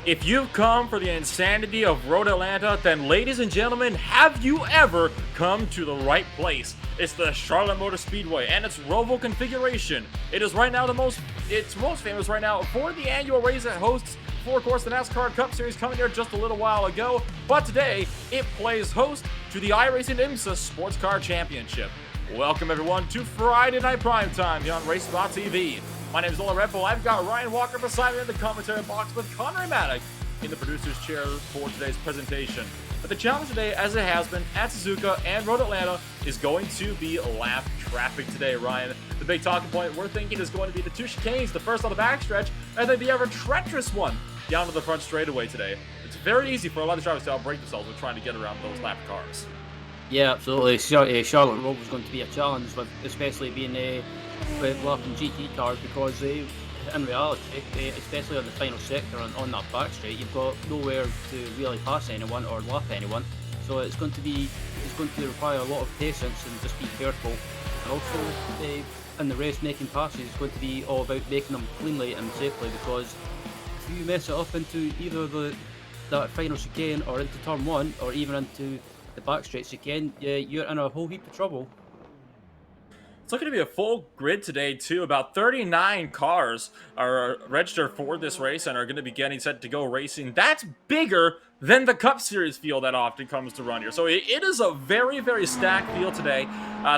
If you've come for the insanity of Road Atlanta, then ladies and gentlemen, have you ever come to the right place? It's the Charlotte Motor Speedway and its Roval configuration. It is right now it's most famous right now for the annual race that hosts for, of course, the NASCAR Cup Series coming here just a little while ago. But today, it plays host to the iRacing IMSA Sportscar Championship. Welcome everyone to Friday Night Primetime here on RaceSpot TV. My name is Ola Red Bull. I've got Ryan Walker beside me in the commentary box with Connery Maddock in the producer's chair for today's presentation. But the challenge today, as it has been at Suzuka and Road Atlanta, is going to be lap traffic today, Ryan. The big talking point we're thinking is going to be the two chicanes, the first on the backstretch, and then the ever treacherous one down to the front straightaway today. It's very easy for a lot of drivers to outbrake themselves when trying to get around those lap cars. Yeah, absolutely. Charlotte Roval was going to be a challenge, especially being with lapping GT cars, because in reality, especially on the final sector on that back straight, you've got nowhere to really pass anyone or lap anyone. So it's going to require a lot of patience and just be careful. And also, in the race, making passes is going to be all about making them cleanly and safely, because if you mess it up into either that final chicane or into turn one or even into the back straight chicane, you're in a whole heap of trouble. It's looking to be a full grid today, too. About 39 cars are registered for this race and are going to be getting set to go racing. That's bigger than the Cup Series field that often comes to run here. So it is a very, very stacked field today.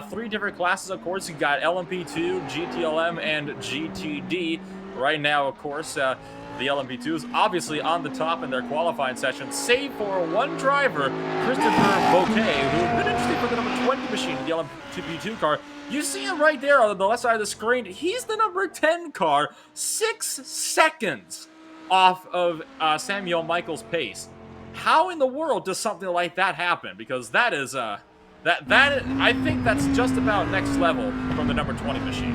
Three different classes, of course. You've got LMP2, GTLM, and GTD. Right now, of course, the LMP2 is obviously on the top in their qualifying session, save for one driver, Christopher Bouquet, who has been interesting for the number 20 machine in the LMP2 car. You see him right there on the left side of the screen. He's the number 10 car, 6 seconds off of Samuel Michael's pace. How in the world does something like that happen? Because that is I think that's just about next level from the number 20 machine.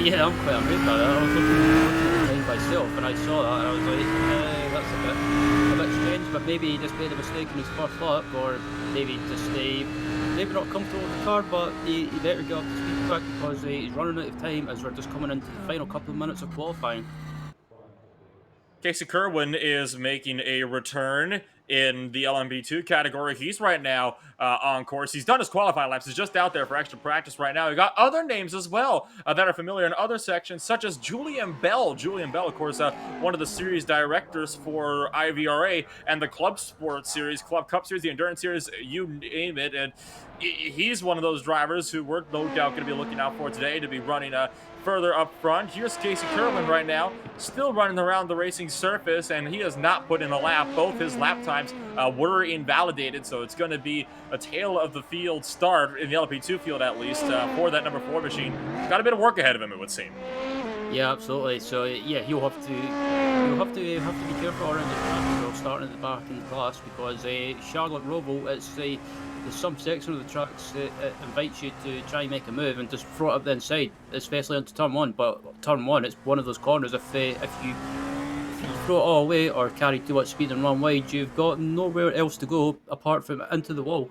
Yeah, I'm quite amazed by that. I was looking at the time myself, and I saw that, and I was like, that's a bit strange. But maybe he just made a mistake in his first lap, or maybe just maybe not comfortable with the car. But he better get up to speed quick, because he's running out of time as we're just coming into the final couple of minutes of qualifying. Casey Kerwin is making a return in the LMP2 category. He's right now on course. He's done his qualifying laps. He's just out there for extra practice right now. We got other names as well that are familiar in other sections, such as Julian Bell. Julian Bell, of course, one of the series directors for IVRA and the Club Sport Series, Club Cup Series, the Endurance Series, you name it. And he's one of those drivers who we're no doubt going to be looking out for today to be running further up front. Here's Casey Kerwin right now, still running around the racing surface, and he has not put in a lap. Both his lap times were invalidated, so it's going to be a tail of the field start in the LP2 field, at least, for that number 4 machine. Got a bit of work ahead of him, it would seem. Yeah, absolutely. So yeah, he'll have to be careful around the track, starting at the back in the class, because Charlotte Roval, there's some section of the tracks that invites you to try and make a move and just throw it up the inside, especially onto turn one. But turn one, it's one of those corners. If you throw it all away or carry too much speed and run wide, you've got nowhere else to go apart from into the wall.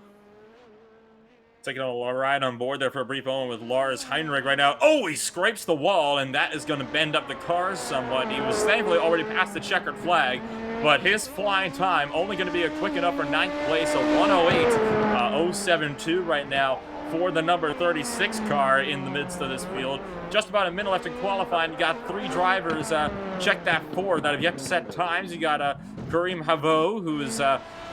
Taking a ride on board there for a brief moment with Lars Heinrich right now. Oh, he scrapes the wall, and that is going to bend up the cars somewhat. He was thankfully already past the checkered flag, but his flying time only going to be a quick enough for 9th place, a 108.072 right now for the number 36 car in the midst of this field. Just about a minute left in qualifying. You got 3 drivers, check that 4, that have yet to set times. You got Kareem Havo, who is...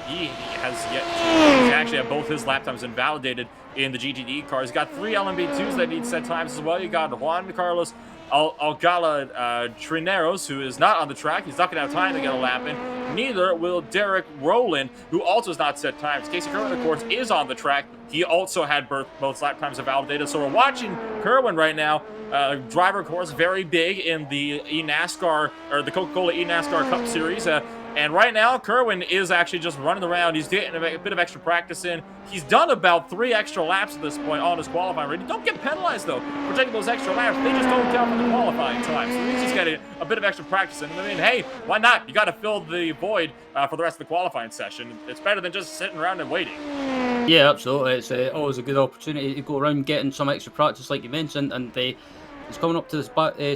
He has yet to actually have both his lap times invalidated in the GTD cars. He's got 3 LMP2s that need set times as well. You got Juan Carlos Alcala Trineros, who is not on the track. He's not going to have time to get a lap in. Neither will Derek Rowland, who also has not set times. Casey Kerwin, of course, is on the track. He also had both lap times invalidated. So we're watching Kerwin right now. Driver, of course, very big in the eNASCAR, or the Coca-Cola eNASCAR Cup Series. And right now, Kerwin is actually just running around. He's getting a bit of extra practice in. He's done about 3 extra laps at this point on his qualifying rating. Don't get penalized, though, for taking those extra laps. They just don't count for the qualifying time. So he's just getting a bit of extra practice in. I mean, hey, why not? You got to fill the void for the rest of the qualifying session. It's better than just sitting around and waiting. Yeah, absolutely. It's always a good opportunity to go around getting some extra practice, like you mentioned, and He's coming up to this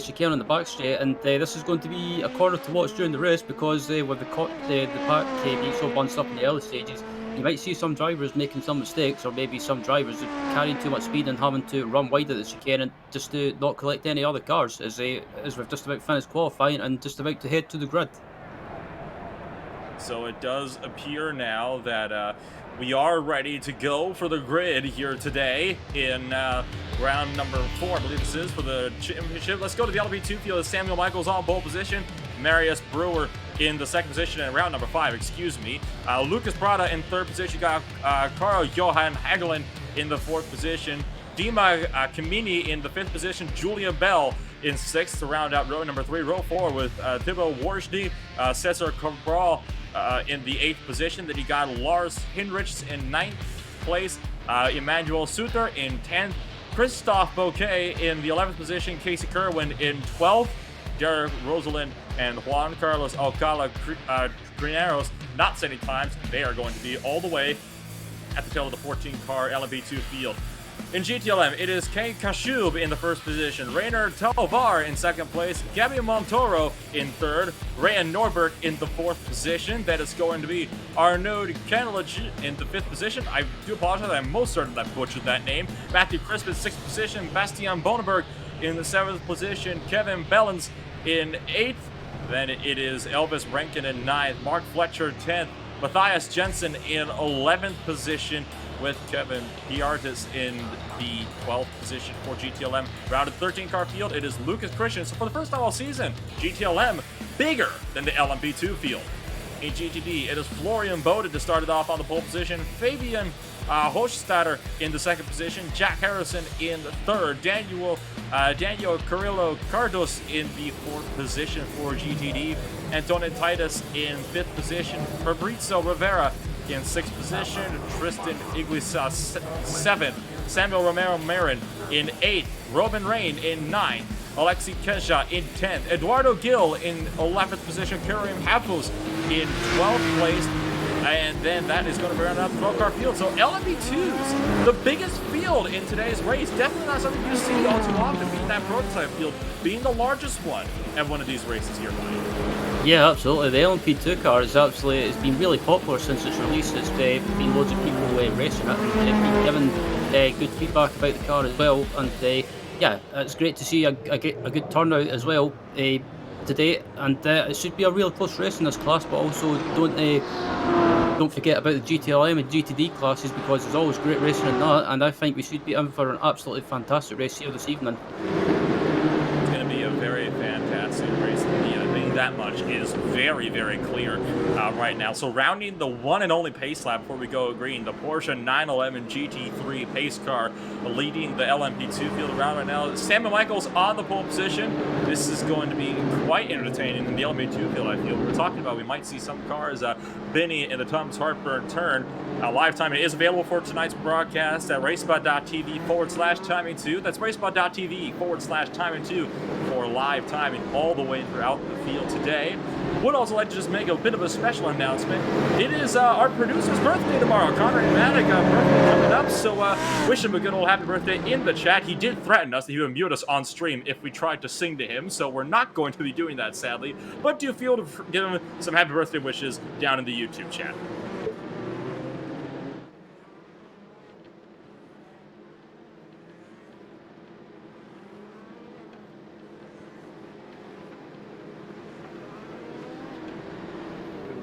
chicane on the back straight, and this is going to be a corner to watch during the race because with the pack being so bunched up in the early stages, you might see some drivers making some mistakes, or maybe some drivers carrying too much speed and having to run wide at the chicane and just to not collect any other cars as we've just about finished qualifying and just about to head to the grid. So it does appear now that we are ready to go for the grid here today in round number 4, I believe this is, for the championship. Let's go to the LMP2 field. Samuel Michaels on pole position, Marius Brewer in the second position, and round number 5, excuse me. Lucas Prada in third position. You got Carl Johan Hagelin in the fourth position. Dima Kamini in the fifth position. Julia Bell in sixth to round out row number 3. Row 4 with Thibaut Warshdi, Cesar Cabral in the 8th position. Then you got Lars Hinrichs in 9th place, Emmanuel Suter in 10th, Christophe Bouquet in the 11th position, Casey Kerwin in 12th, Derek Rosalind and Juan Carlos Alcala Grineros not setting times. They are going to be all the way at the tail of the 14-car LMP2 field. In GTLM, it is Kay Kashub in the first position, Rainer Tovar in second place, Gabby Montoro in third, Rayan Norbert in the fourth position. That is going to be Arnaud Kenlich in the fifth position. I do apologize, I'm most certain that I butchered that name. Matthew Crisp in sixth position, Bastian Bonenberg in the seventh position, Kevin Bellens in eighth. Then it is Elvis Rankin in ninth, Mark Fletcher 10th, Matthias Jensen in 11th position, with Kevin Piartis in the 12th position for GTLM. Rounded 13-car field, it is Lucas Christian. So for the first time all season, GTLM bigger than the LMP2 field. In GTD, it is Florian Bode to start it off on the pole position, Fabian Hochstadter in the second position, Jack Harrison in the third, Daniel Carrillo Cardos in the fourth position for GTD, Antonin Titus in fifth position, Fabrizio Rivera in sixth position, Tristan Iglesias 7th, Samuel Romero Marin in 8th, Robin Rain in 9th, Alexi Kesha in 10th, Eduardo Gil in 11th position, Karim Hafuz in 12th place, and then that is going to be around up the 12-car field. So LMP2s, the biggest field in today's race. Definitely not something you see all too often, being that prototype field, being the largest one at one of these races here, Ryan. Yeah, absolutely. The LMP2 car is absolutely, it's been really popular since its release. It's been loads of people racing it, and been given good feedback about the car as well. And yeah, it's great to see a good turnout as well today. And it should be a real close race in this class. But also don't forget about the GTLM and GTD classes, because there's always great racing in that. And I think we should be in for an absolutely fantastic race here this evening. It's going to be a very fantastic race indeed. I think that much is very, very clear right now. So rounding the one and only pace lap before we go green, the Porsche 911 GT3 pace car leading the LMP2 field around right now. Samuel Michaels on the pole position. This is going to be quite entertaining in the LMP2 field, I feel. We were talking about we might see some cars Benny in the Thomas Hartberg turn. Live timing is available for tonight's broadcast at racebot.tv/timing2. That's racebot.tv/timing2 for live timing all the way throughout the field today. Would also like to just make a bit of a special announcement. It is our producer's birthday tomorrow. Connor Matic, birthday coming up, so wish him a good old happy birthday in the chat. He did threaten us that he would mute us on stream if we tried to sing to him, so we're not going to be doing that, sadly. But do feel to give him some happy birthday wishes down in the YouTube chat.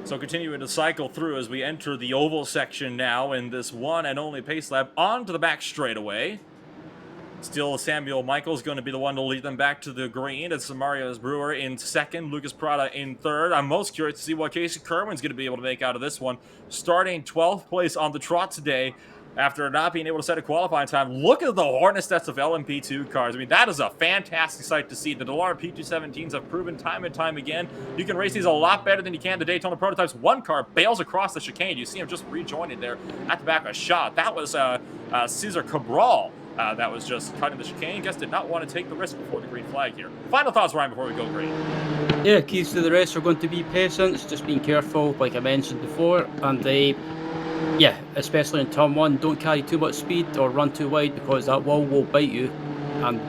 So continuing to cycle through as we enter the oval section now in this one and only pace lap onto the back straightaway. Still, Samuel Michaels going to be the one to lead them back to the green. It's Marius Brewer in second, Lucas Prada in third. I'm most curious to see what Casey Kerwin's going to be able to make out of this one. Starting 12th place on the trot today after not being able to set a qualifying time. Look at the hornet stats of LMP2 cars. I mean, that is a fantastic sight to see. The Dallara P217s have proven time and time again you can race these a lot better than you can the Daytona prototypes. One car bails across the chicane. You see him just rejoining there at the back of a shot. That was Cesar Cabral. That was just cutting the chicane. Guess did not want to take the risk before the green flag here. Final thoughts, Ryan, before we go green. Yeah, keys to the race are going to be patience, just being careful, like I mentioned before, and yeah, especially in turn one, don't carry too much speed or run too wide, because that wall will bite you. And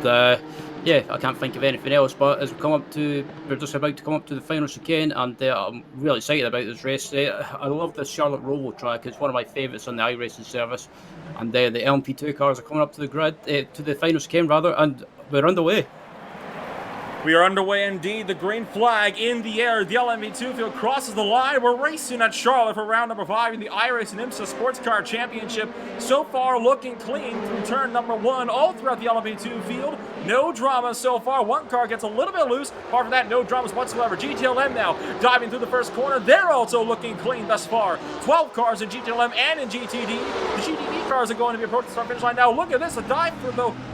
Yeah, I can't think of anything else. But as we're just about to come up to the final chicane, and I'm really excited about this race. I love this Charlotte Roval track. It's one of my favourites on the iRacing service. And the LMP2 cars are coming up to the grid, to the final chicane rather, and we're underway. We are underway indeed. The green flag in the air. The LMP2 field crosses the line. We're racing at Charlotte for round number 5 in the iRacing IMSA Sports Car Championship. So far, looking clean through turn number 1 all throughout the LMP2 field. No drama so far. One car gets a little bit loose. Apart from that, no dramas whatsoever. GTLM now diving through the first corner. They're also looking clean thus far. 12 cars in GTLM and in GTD. The GTD cars are going to be approaching the start finish line now. Look at this, a dive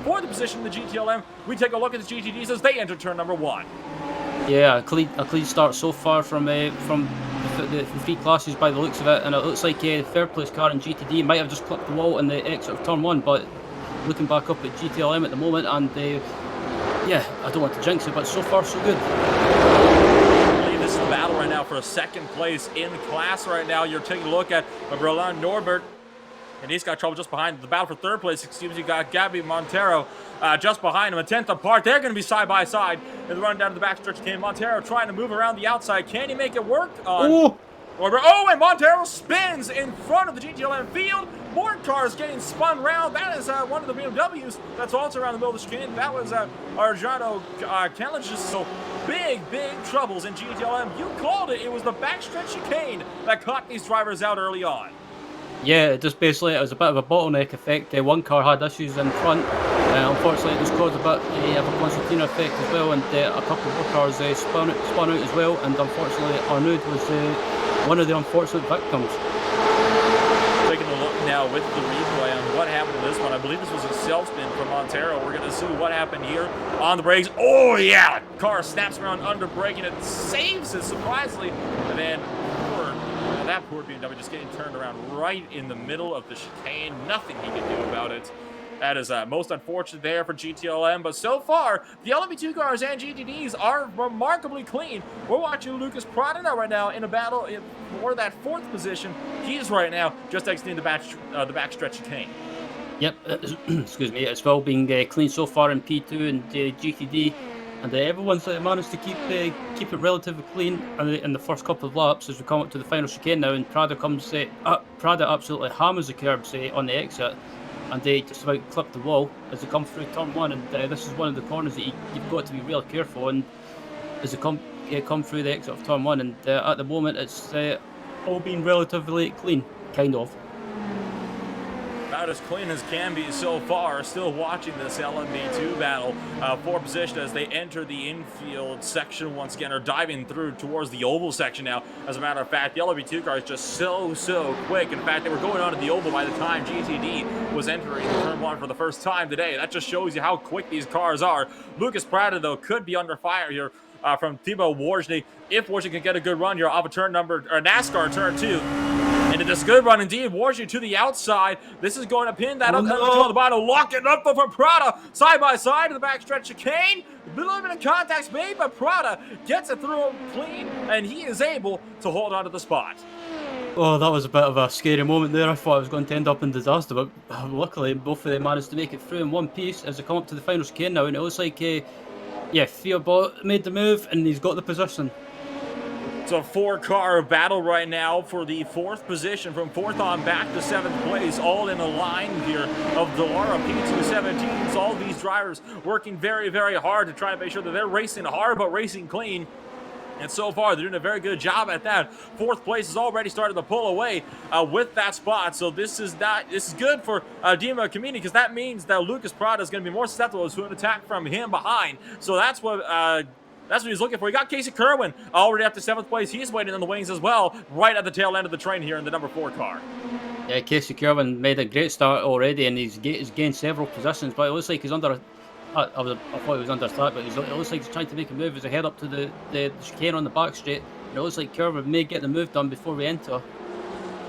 for the position of the GTLM. We take a look at the GTDs as they enter turn number 1. Yeah, a clean start so far from the three classes by the looks of it, and it looks like the third place car in GTD might have just clipped the wall in the exit of turn 1, but looking back up at GTLM at the moment, and yeah, I don't want to jinx it, but so far so good. I believe this is the battle right now for a second place in class right now. You're taking a look at Roland Norbert, and he's got trouble just behind. The battle for third place, excuse me, you got Gabby Montero just behind him, a 10th apart. They're going to be side by side in the run down to the backstretch. Came Montero trying to move around the outside. Can he make it work on Norbert? Oh, and Montero spins in front of the GTLM field. More cars getting spun round. That is one of the BMWs that's also around the middle of the chicane. That was Arjano Kalinic. So big troubles in GTLM. You called it. It was the backstretch chicane that caught these drivers out early on. Yeah, it just basically it was a bit of a bottleneck effect. One car had issues in front. Unfortunately, it just caused a bit of a concertina effect as well, and a couple more cars spun out as well. And unfortunately, Arnaud was one of the unfortunate victims. Taking a look now with the replay on what happened to this one. I believe this was a self-spin from Montero. We're going to see what happened here on the brakes. Oh, yeah! Car snaps around under brake, and it saves it, surprisingly. And then that poor BMW just getting turned around right in the middle of the chicane. Nothing he can do about it. That is most unfortunate there for GTLM, but so far, the LMP2 cars and GTDs are remarkably clean. We're watching Lucas Prada right now in a battle for that 4th position. He is right now just exiting the backstretch chicane. Yep, excuse me, it's well been clean so far in P2 and GTD. And everyone's managed to keep it relatively clean in the first couple of laps as we come up to the final chicane now. And Prada Prada absolutely hammers the curbs on the exit, and they just about clip the wall as they come through turn 1. And this is one of the corners that you've got to be real careful. And as they come through the exit of turn 1, and at the moment it's all been relatively clean, kind of. About as clean as can be so far. Still watching this LMP2 battle for position as they enter the infield section once again, or diving through towards the oval section now. As a matter of fact, the LMP2 car is just so quick. In fact, they were going on to the oval by the time GTD was entering turn 1 for the first time today. That just shows you how quick these cars are. Lucas Prada, though, could be under fire here from Thibaut Wojny. If Wojny can get a good run here off a NASCAR turn 2. And it is a good run indeed. Wojny to the outside. This is going to pin that up on the bottom. Lock it up for Prada. Side by side to the backstretch chicane. A little bit of contacts made, but Prada gets it through clean, and he is able to hold on to the spot. Oh, that was a bit of a scary moment there. I thought I was going to end up in disaster, but luckily both of them managed to make it through in one piece as they come up to the final chicane now. And it looks like, Theobald made the move, and he's got the position. It's a 4-car battle right now for the 4th position, from 4th on back to 7th place, all in a line here of the Lara P217s. All these drivers working very hard to try to make sure that they're racing hard but racing clean. And so far, they're doing a very good job at that. 4th place has already started to pull away with that spot. So this is good for Dima Kamini, because that means that Lucas Prada is going to be more susceptible to an attack from him behind. So that's what he's looking for. He got Casey Kerwin already up to 7th place. He's waiting in the wings as well, right at the tail end of the train here in the number 4 car. Yeah, Casey Kerwin made a great start already, and he's gained several positions, but it looks like he's under... I thought he was under threat, but it looks like he's trying to make a move as he head up to the chicane on the back straight. And it looks like Kerwin may get the move done before we enter.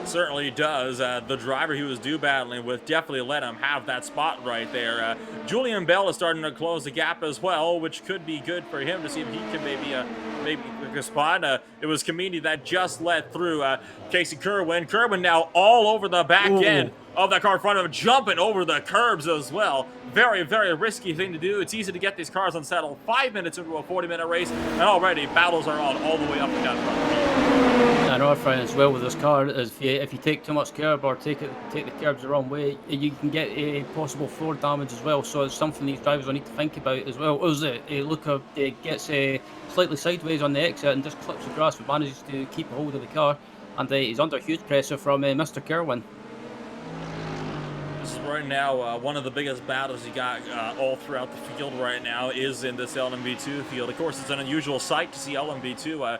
Certainly does. The driver he was due battling with definitely let him have that spot right there. Julian Bell is starting to close the gap as well, which could be good for him to see if he can maybe a spot. It was Kamini that just let through Casey Kerwin. Kerwin now all over the back end of that car in front of him, jumping over the curbs as well. very, very risky thing to do. It's easy to get these cars unsettled 5 minutes into a 40-minute race, and already battles are on all the way up and down front. Another thing as well with this car is if you take too much curb or take the curbs the wrong way, you can get a possible floor damage as well. So it's something these drivers will need to think about as well. As it gets slightly sideways on the exit and just clips the grass, but manages to keep a hold of the car, and he's under huge pressure from Mr. Kerwin. This is right now one of the biggest battles you got all throughout the field right now is in this LMP2 field. Of course, it's an unusual sight to see LMP2,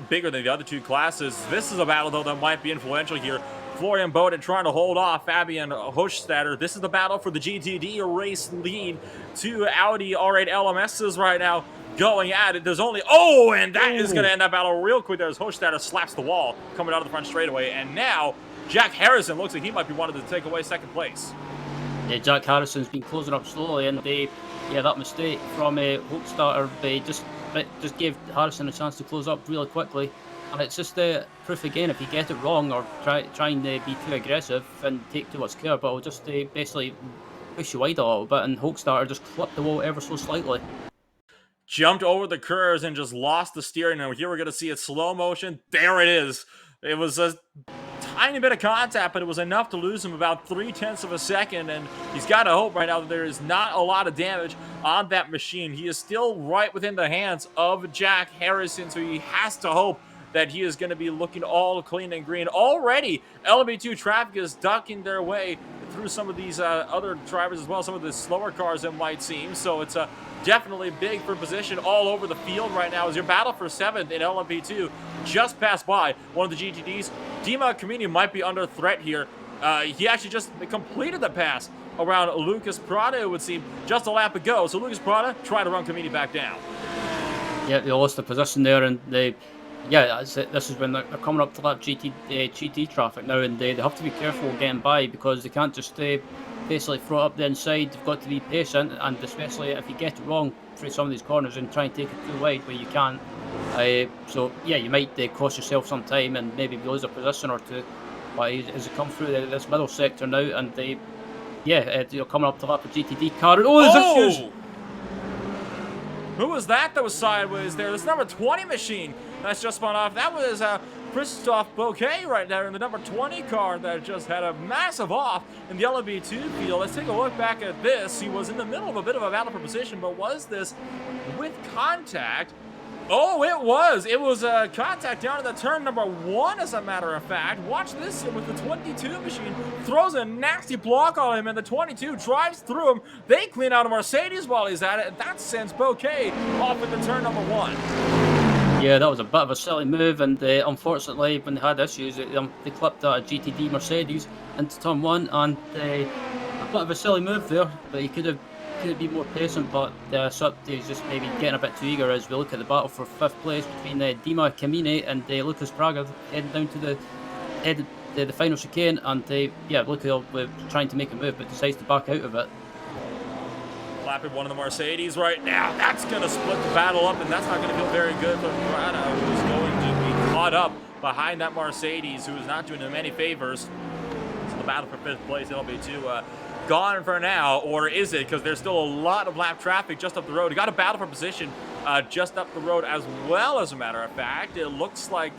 bigger than the other two classes. This is a battle, though, that might be influential here. Florian Bowden trying to hold off Fabian Hochstadter. This is the battle for the GTD race lead. Two Audi R8 LMSs right now going at it. There's only... Oh, and that is going to end that battle real quick. There's Hochstadter slaps the wall coming out of the front straightaway. And now Jack Harrison looks like he might be wanting to take away second place. Yeah, Jack Harrison's been closing up slowly, and that mistake from Hochstadter just gave Harrison a chance to close up really quickly. And it's just proof again, if you get it wrong or try and be too aggressive and take too much curb, it'll just basically push you wide a little bit, and Hochstadter just clipped the wall ever so slightly. Jumped over the curves and just lost the steering. And here we're going to see it slow motion. There it is. It was a tiny bit of contact, but it was enough to lose him about 0.3 of a second, and he's got to hope right now that there is not a lot of damage on that machine. He is still right within the hands of Jack Harrison, so he has to hope that he is going to be looking all clean and green. Already, LMP2 traffic is ducking their way through some of these other drivers as well, some of the slower cars, it might seem. So it's definitely big for position all over the field right now as your battle for 7th in LMP2 just passed by one of the GTDs. Dima Kamini might be under threat here. He actually just completed the pass around Lucas Prada, it would seem, just a lap ago. So Lucas Prada tried to run Kamini back down. Yeah, they lost the position there, and this is when they're coming up to that GT traffic now, and they have to be careful getting by because they can't just basically throw it up the inside. They've got to be patient, and especially if you get it wrong through some of these corners and try and take it too wide where you can. You might cost yourself some time and maybe lose a position or two. But as they come through this middle sector now, and you're coming up to lap of GTD car. There's a huge... Who was that was sideways there? This number 20 machine that's just spun off. That was Christophe Bouquet right there in the number 20 car that just had a massive off in the LMP2 field. Let's take a look back at this. He was in the middle of a bit of a battle for position, but was this with contact? Oh, it was. It was a contact down in the turn number 1, as a matter of fact. Watch this with the 22 machine. Throws a nasty block on him, and the 22 drives through him. They clean out a Mercedes while he's at it, and that sends Bouquet off at the turn number 1. Yeah, that was a bit of a silly move, and unfortunately, when they had issues, they clipped a GTD Mercedes into turn 1, and a bit of a silly move there, but he could be more patient, but he's just maybe getting a bit too eager as we look at the battle for 5th place between Dima Kamini and Lucas Praga heading down to the final chicane, and Lucas trying to make a move but decides to back out of it. Clapping one of the Mercedes right now. That's going to split the battle up, and that's not going to feel very good for Prada, who is going to be caught up behind that Mercedes, who is not doing him any favors. So the battle for 5th place, it'll be gone for now, or is it? Because there's still a lot of lap traffic just up the road. You got a battle for position just up the road as well, as a matter of fact. It looks like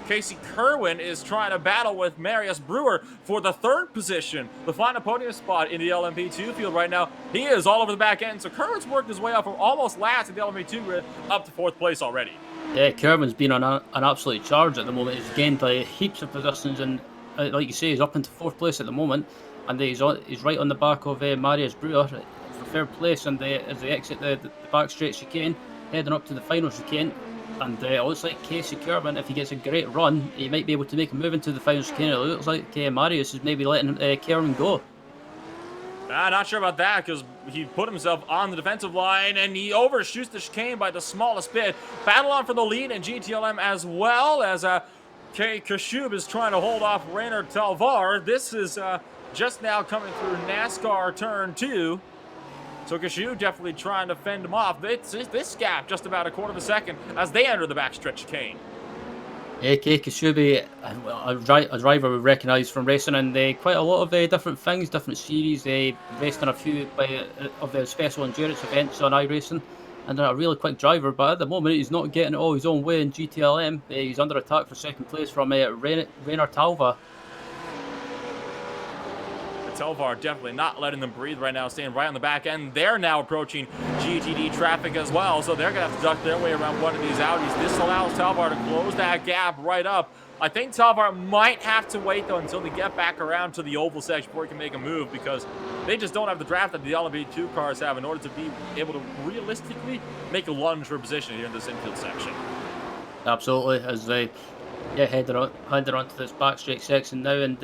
Casey Kerwin is trying to battle with Marius Brewer for the 3rd position, the final podium spot in the LMP2 field right now. He is all over the back end, so Kerwin's worked his way up from almost last in the LMP2 grid up to 4th place already. Yeah, Kerwin's been on an absolute charge at the moment. He's gained heaps of positions, and like you say, he's up into 4th place at the moment. And he's right on the back of Marius Brewer for 3rd place, and as they exit the back straight chicane, heading up to the final chicane. And it looks like Casey Kerwin, if he gets a great run, he might be able to make a move into the final chicane. It looks like Marius is maybe letting Kerwin go. Not sure about that, because he put himself on the defensive line, and he overshoots the chicane by the smallest bit. Battle on for the lead in GTLM, as well as Kay Kashub is trying to hold off Rainer Talvar. This is just now coming through NASCAR turn 2. So Kashub definitely trying to fend him off. It's this gap just about a 1/4 of a second as they enter the backstretch chicane. AK Kashubi, a driver we recognise from racing in quite a lot of different things, different series. Raced in a few of the special endurance events on iRacing, and a really quick driver. But at the moment, he's not getting it all his own way in GTLM. He's under attack for second place from Rainer Talva. Telvar definitely not letting them breathe right now, staying right on the back end. They're now approaching GTD traffic as well, so they're going to have to duck their way around one of these Audis. This allows Telvar to close that gap right up. I think Telvar might have to wait, though, until they get back around to the oval section before he can make a move, because they just don't have the draft that the LMP2 cars have in order to be able to realistically make a lunge for position here in this infield section. Absolutely, as they headed onto this backstraight section now, and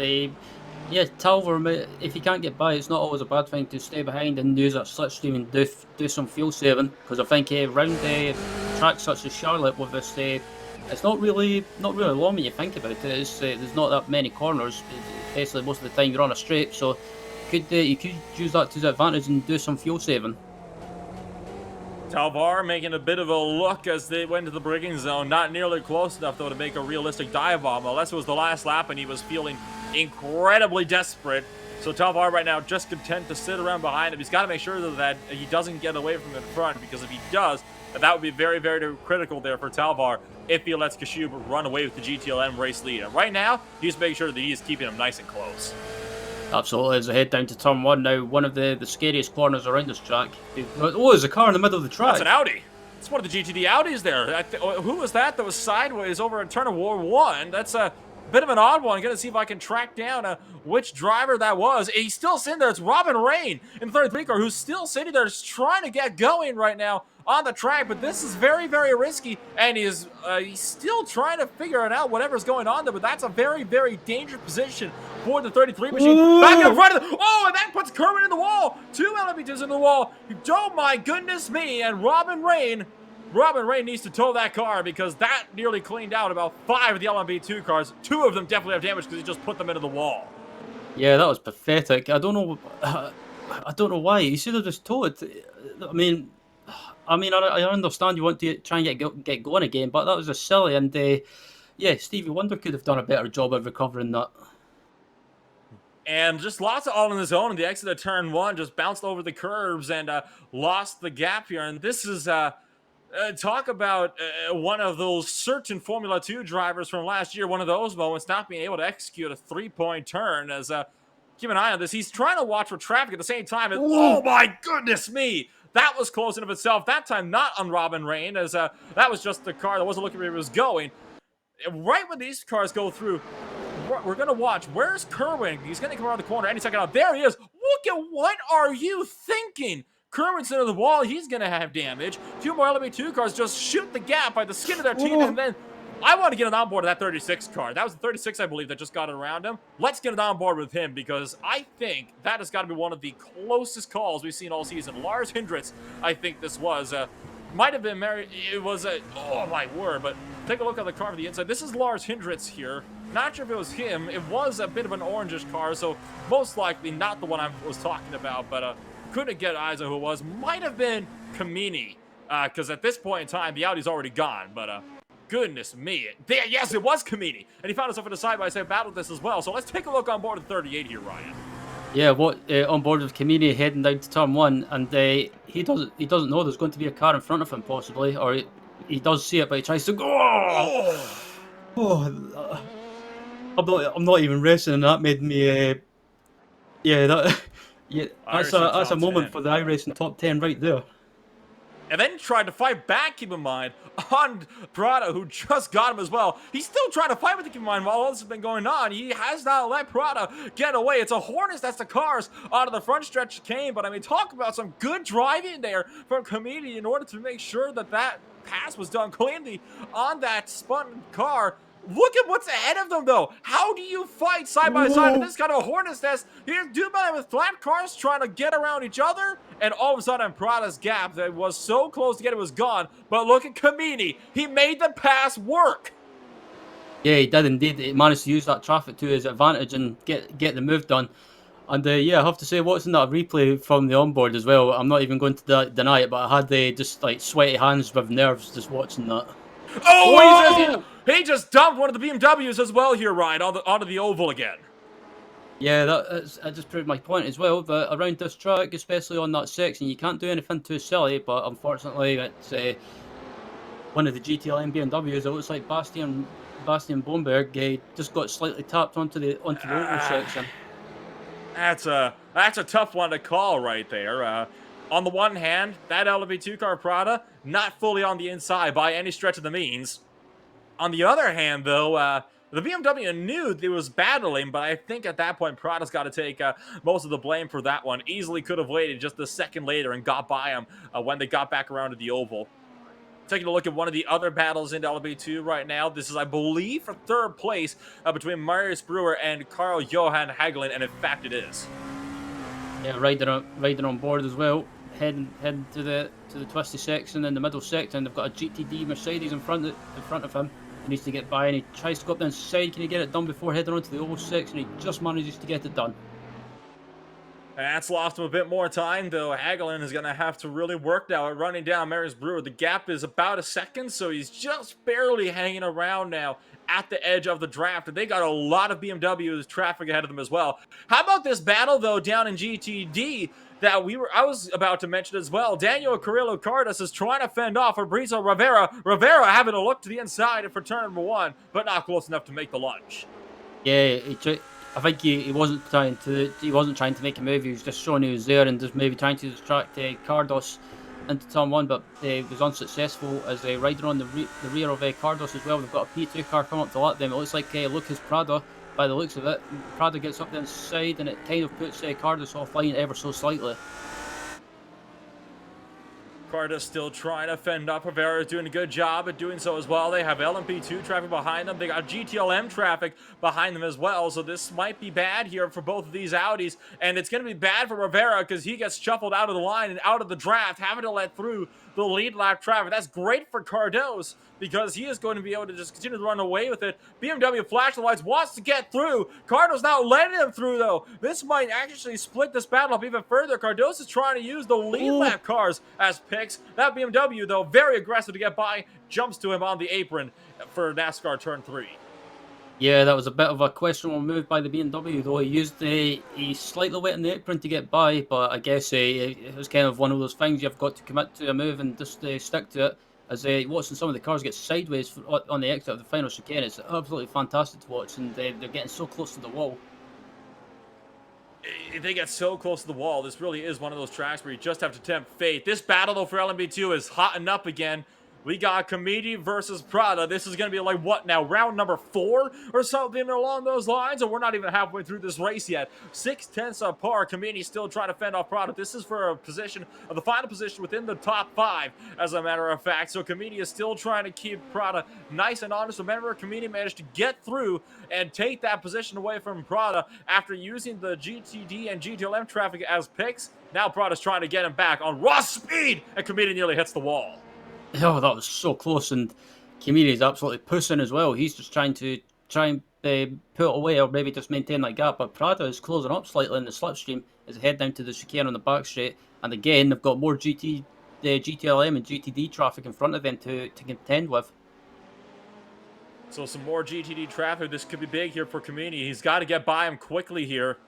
yeah, Talver, if you can't get by, it's not always a bad thing to stay behind and use that slipstream and do some fuel saving. Because I think around tracks such as Charlotte with this, it's not really long when you think about it. There's not that many corners. Basically, most of the time you're on a straight, so you could use that to the advantage and do some fuel saving. Talvar making a bit of a look as they went to the braking zone. Not nearly close enough, though, to make a realistic dive bomb. Unless it was the last lap and he was feeling incredibly desperate. So Talvar right now just content to sit around behind him. He's got to make sure that he doesn't get away from in front, because if he does, that would be very, very critical there for Talvar if he lets Kashub run away with the GTLM race lead. And right now, he's making sure that he's keeping him nice and close. Absolutely, as I head down to turn one now, one of the scariest corners around this track. Oh, there's a car in the middle of the track. That's an Audi. It's one of the GTD Audis there. Who was that was sideways over at turn of War 1? That's a bit of an odd one. I'm going to see if I can track down which driver that was. He's still sitting there. It's Robin Rain in the 33 car who's still sitting there just trying to get going right now on the track. But this is very, very risky, and he's still trying to figure it out, whatever's going on there. But that's a very, very dangerous position for the 33 machine. Ooh. Back in front of the... Oh, and that puts Kerwin in the wall. 2 LMP2s in the wall. Oh, my goodness me. And Robin Rain needs to tow that car, because that nearly cleaned out about 5 of the LMP2 cars. 2 of them definitely have damage because he just put them into the wall. Yeah, that was pathetic. I don't know why. You should have just towed it. I mean, I understand you want to try and get going again, but that was just silly. And yeah, Stevie Wonder could have done a better job of recovering that. And just lost it all on his own. And the exit of turn 1 just bounced over the curbs and lost the gap here. And this is... talk about one of those certain Formula 2 drivers from last year, one of those moments, not being able to execute a 3-point turn. As keep an eye on this. He's trying to watch for traffic at the same time. And, oh, my goodness me. That was close in of itself. That time not on Robin Rain, as that was just the car that wasn't looking where he was going. Right when these cars go through, we're going to watch. Where's Kerwin? He's going to come around the corner any second now. There he is. Look at what are you thinking? Kerwin's into the wall. He's going to have damage. 2 more LMP2 cars just shoot the gap by the skin of their teeth. And then I want to get it on board of that 36 car. That was the 36, I believe, that just got it around him. Let's get it on board with him, because I think that has got to be one of the closest calls we've seen all season. Lars Hindritz, I think this was. Might have been married. It was a... Oh, my word. But take a look at the car from the inside. This is Lars Hindritz here. Not sure if it was him. It was a bit of an orangish car, so most likely not the one I was talking about, but... couldn't get eyes on who it was. Might have been Kamini, because at this point in time, the Audi's already gone. But goodness me. Yes, it was Kamini. And he found himself in a side-by-side battle with this as well. So let's take a look on board of 38 here, Ryan. Yeah, on board with Kamini heading down to turn 1, and he doesn't know there's going to be a car in front of him, possibly. Or he does see it, but he tries to go. Oh, I'm not even racing, and that made me... yeah, that... Yeah, that's a moment for the iRacing top 10 right there. And then tried to fight back, keep in mind, on Prada, who just got him as well. He's still trying to fight with it, keep in mind, while all this has been going on. He has not let Prada get away. It's a Hornets, that's the cars out of the front stretch came. But, I mean, talk about some good driving there from Kamini in order to make sure that that pass was done cleanly on that spun car. Look at what's ahead of them, though. How do you fight side by side in this kind of a hornet's nest? Here's Dubai with flat cars trying to get around each other, and all of a sudden, Prada's gap that was so close to get it was gone. But look at Kamini. He made the pass work. Yeah, he did indeed. He managed to use that traffic to his advantage and get the move done. And yeah, I have to say, watching that replay from the onboard as well, I'm not even going to deny it, but I had just like sweaty hands with nerves just watching that. Oh, He just dumped one of the BMWs as well here, Ryan, onto the oval again. Yeah, that just proved my point as well, that around this track, especially on that section, you can't do anything too silly, but unfortunately it's one of the GTLM BMWs. It looks like Bastian Blomberg just got slightly tapped onto the oval section. That's a tough one to call right there. On the one hand, that LMP2 car Prada, not fully on the inside by any stretch of the means. On the other hand, though, the BMW knew they was battling, but I think at that point, Prada's got to take most of the blame for that one. Easily could have waited just a second later and got by him when they got back around to the oval. Taking a look at one of the other battles in LB2 right now. This is, I believe, for third place between Marius Brewer and Carl Johan Hagelin, and in fact it is. Yeah, riding on board as well. Heading to the twisty section in the middle section. They've got a GTD Mercedes in front of him. He needs to get by, and he tries to go up the inside. Can he get it done before heading onto the oval section? He just manages to get it done. That's lost him a bit more time, though. Hagelin is going to have to really work now at running down Marius Brewer. The gap is about a second, so he's just barely hanging around now at the edge of the draft. And they got a lot of BMWs traffic ahead of them as well. How about this battle, though, down in GTD that I was about to mention as well? Daniel Carrillo Cardas is trying to fend off Fabrizio Rivera. Rivera having a look to the inside for turn number 1, but not close enough to make the lunge. Yeah, I think he wasn't trying to make a move. He was just showing he was there and just maybe trying to distract Cardos into turn 1, but was unsuccessful as they riding on the rear of Cardos as well. They've got a P2 car coming up to lap them. It looks like Lucas Prada, by the looks of it. Prada gets up the inside and it kind of puts Cardos offline ever so slightly. Carda's still trying to fend off. Rivera is doing a good job at doing so as well. They have LMP2 traffic behind them. They got GTLM traffic behind them as well. So this might be bad here for both of these Audis. And it's going to be bad for Rivera because he gets shuffled out of the line and out of the draft, having to let through the lead lap traffic. That's great for Cardos because he is going to be able to just continue to run away with it. BMW flashing lights, wants to get through. Cardos now letting him through, though. This might actually split this battle up even further. Cardos is trying to use the lead lap cars as picks. That BMW, though, very aggressive to get by, jumps to him on the apron for NASCAR turn 3. Yeah, that was a bit of a questionable move by the BMW, though. He slightly wet in the apron to get by, but I guess it was kind of one of those things you've got to commit to a move and just stick to it. As watching some of the cars get sideways on the exit of the final chicane, it's absolutely fantastic to watch, and they're getting so close to the wall. They get so close to the wall. This really is one of those tracks where you just have to tempt fate. This battle, though, for LMP2 is hotting up again. We got Comedy versus Prada. This is going to be like, what now, round number 4 or something along those lines? Or we're not even halfway through this race yet. 6/10 apart. Comedy still trying to fend off Prada. This is for a position, the final position within the top 5, as a matter of fact. So Comedy is still trying to keep Prada nice and honest. Remember, Comedy managed to get through and take that position away from Prada after using the GTD and GTLM traffic as picks. Now Prada's trying to get him back on raw speed, and Comedy nearly hits the wall. Oh, that was so close, and Kimiri is absolutely pushing as well. He's just trying pull away or maybe just maintain that gap, but Prada is closing up slightly in the slipstream as they head down to the chicane on the back straight. And again, they've got more GTLM and GTD traffic in front of them to contend with. So some more GTD traffic. This could be big here for Comini. He's got to get by him quickly here.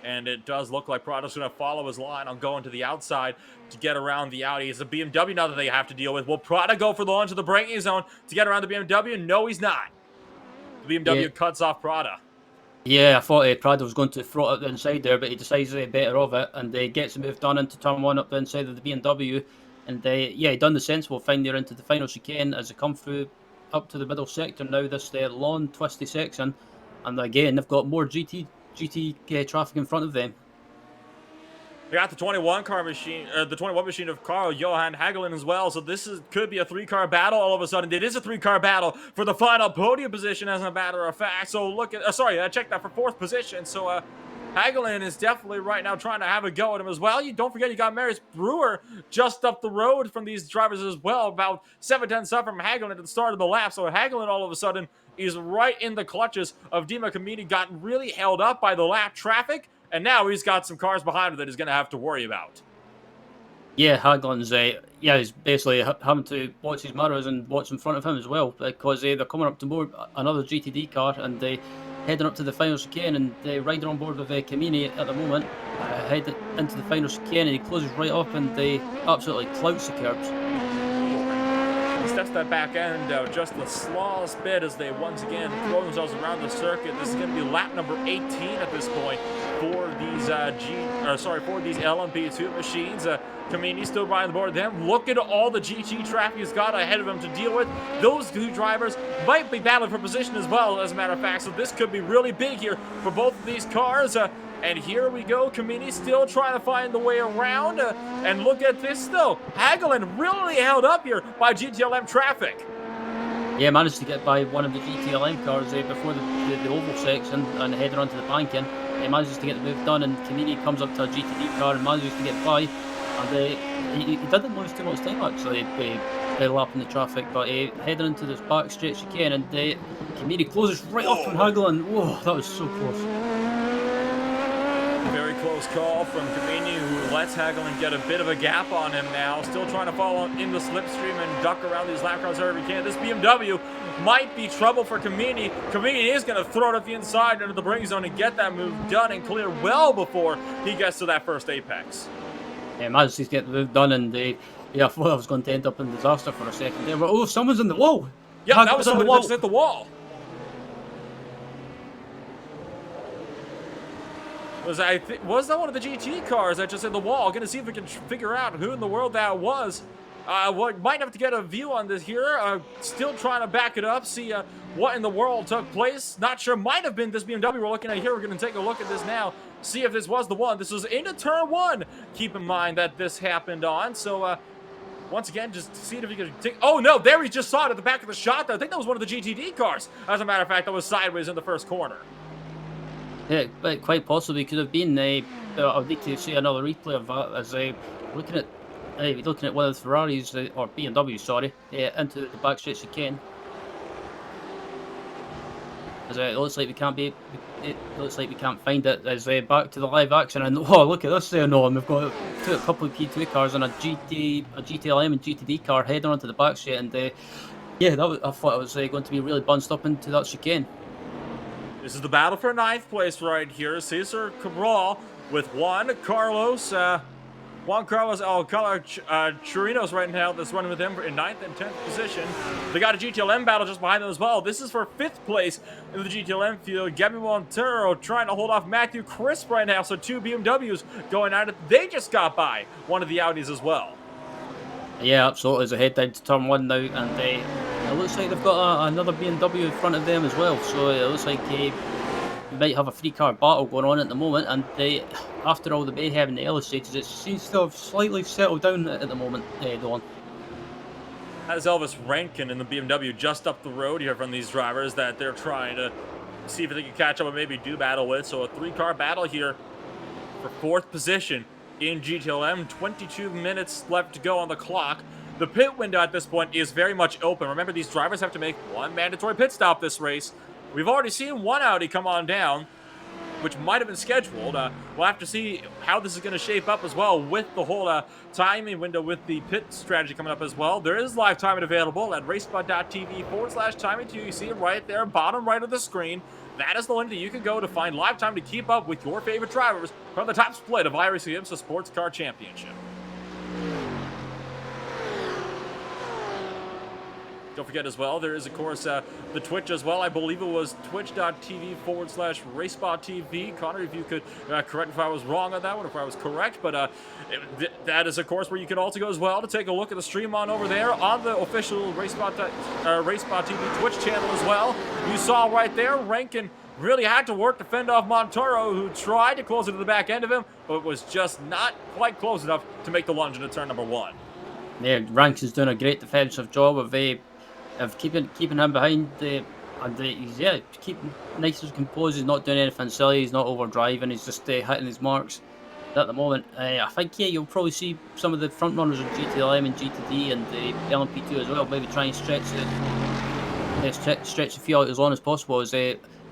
And it does look like Prada's going to follow his line on going to the outside to get around the Audi. It's a BMW now that they have to deal with. Will Prada go for the launch of the braking zone to get around the BMW? No, he's not. The BMW cuts off Prada. Yeah, I thought Prada was going to throw it up the inside there, but he decides better of it, and gets the move done into turn 1 up the inside of the BMW. And he done the sensible thing there into the final chicane as they come through up to the middle sector now, this long twisty section. And again, they've got more GT traffic in front of them. We got the 21 machine of Carl Johan Hagelin as well. So this could be a 3-car battle all of a sudden. It is a 3-car battle for the final podium position, as a matter of fact. So look at, I checked that for 4th position. So Hagelin is definitely right now trying to have a go at him as well. Don't forget, you got Marius Brewer just up the road from these drivers as well, about 7/10 up from Hagelin at the start of the lap. So Hagelin all of a sudden is right in the clutches of Dima Kamini, got really held up by the lap traffic, and now he's got some cars behind him that he's going to have to worry about. Yeah, Hagelin's yeah, he's basically having to watch his mirrors and watch in front of him as well, because they're coming up to board another GTD car, and they heading up to the final chicane, and they riding on board with Kamini at the moment, heading into the final chicane, and he closes right up, and they absolutely clouts the curbs. He steps that back end out just the smallest bit as they once again throw themselves around the circuit. This is going to be lap number 18 at this point for these for these LMP2 machines. Kamini still riding the board. Them look at all the GT traffic he's got ahead of him to deal with. Those two drivers might be battling for position as well, as a matter of fact. So this could be really big here for both of these cars. And here we go, Kamini still trying to find the way around. And look at this though, Hagelin really held up here by GTLM traffic. Yeah, managed to get by one of the GTLM cars before the oval section and heading onto the banking. He manages to get the move done, and Kamini comes up to a GTD car and manages to get by. And he didn't lose too much time actually, lapping the traffic, but heading into this back straight chicane, and Kamini closes right up on Hagelin. Whoa, that was so close. Very close call from Kamini, who lets Hagelin get a bit of a gap on him now. Still trying to follow in the slipstream and duck around these lap cars however he can. This BMW might be trouble for Kamini. Kamini is going to throw it at the inside into the braking zone and get that move done and clear well before he gets to that first apex. Yeah, managed to get the move done, and I thought I was going to end up in disaster for a second there. But, someone's in the wall. Yeah, that was somebody that just hit the wall. Was that one of the GT cars that just hit the wall? Going to see if we can figure out who in the world that was. Might have to get a view on this here. Still trying to back it up, see what in the world took place. Not sure. Might have been this BMW we're looking at here. We're going to take a look at this now. See if this was the one. This was into turn one. Keep in mind that this happened on. So, once again, just see if you can take... Oh, no, there he just saw it at the back of the shot there. I think that was one of the GTD cars. As a matter of fact, that was sideways in the first corner. Yeah, but quite possibly could have been. I'll need to see another replay of that as looking at one of the Ferraris, or BMW, sorry, into the back straight chicane. As it looks like we can't find it. As back to the live action, and look at this there, Nolan. We've got a couple of P2 cars and a GTLM and GTD car heading onto the back straight, and I thought it was going to be really bunched up into that chicane. This is the battle for 9th place right here. Cesar Cabral with Juan Carlos Chirinos right now that's running with him in 9th and 10th position. They got a GTLM battle just behind them as well. This is for 5th place in the GTLM field. Gabby Montero trying to hold off Matthew Crisp right now. So two BMWs going at it. They just got by one of the Audis as well. Yeah, absolutely. As they head down to turn one now, and it looks like they've got another BMW in front of them as well. So it looks like we might have a 3-car battle going on at the moment. And after all the mayhem in the early stages, it seems to have slightly settled down at the moment, Dawn. Has Elvis Rankin in the BMW just up the road here from these drivers that they're trying to see if they can catch up and maybe do battle with. So a 3-car battle here for 4th position in GTLM. 22 minutes left to go on the clock. The pit window at this point is very much open. Remember, these drivers have to make one mandatory pit stop this race. We've already seen one Audi come on down, which might have been scheduled. We'll have to see how this is going to shape up as well with the whole timing window with the pit strategy coming up as well. There is live timing available at racespot.tv/timing. You see it right there, bottom right of the screen. That is the link that you can go to find live time to keep up with your favorite drivers from the top split of IMSA Sports Car Championship. Don't forget as well, there is, of course, the Twitch as well. I believe it was twitch.tv/RaceBotTV. Connor, if you could correct if I was wrong on that one, if I was correct. But that is, of course, where you can also go as well to take a look at the stream on over there on the official RaceBot TV Twitch channel as well. You saw right there, Rankin really had to work to fend off Montero, who tried to close it to the back end of him, but was just not quite close enough to make the lunge into turn number 1. Yeah, Rankin's doing a great defensive job of keeping him behind, and he's keeping nice and composed. He's not doing anything silly. He's not overdriving. He's just hitting his marks at the moment. I think you'll probably see some of the front runners of GTLM and GTD and the LMP2 as well. Maybe try and stretch the field out as long as possible. As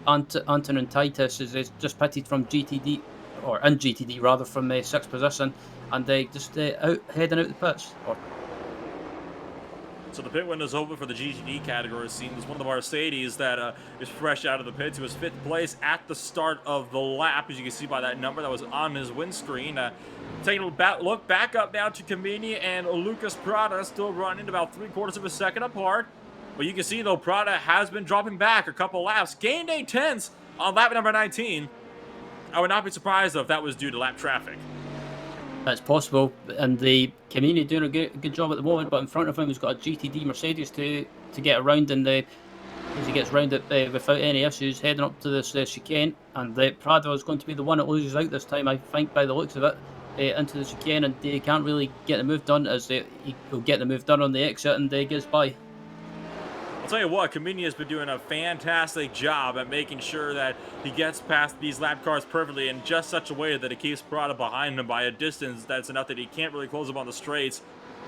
Anton and Titus is just pitted from GTD, or in GTD rather, from 6th position, and just heading out the pits. So the pit window's open for the GTD category. It seems one of the Mercedes that is fresh out of the pits. He was 5th place at the start of the lap, as you can see by that number that was on his windscreen. Taking a look back up now to Camini and Lucas Prada, still running about 3/4 of a second apart. But you can see, though, Prada has been dropping back a couple laps. Gained 8/10 on lap number 19. I would not be surprised, though, if that was due to lap traffic. That's possible, and the Camini doing a good job at the moment, but in front of him he's got a GTD Mercedes to get around, and as he gets round it without any issues, heading up to this chicane, and Prado is going to be the one that loses out this time, I think, by the looks of it, into the chicane, and they can't really get the move done, as he will get the move done on the exit, and gets by. I'll tell you what, Camini has been doing a fantastic job at making sure that he gets past these lap cars perfectly in just such a way that it keeps Prada behind him by a distance that's enough that he can't really close up on the straights.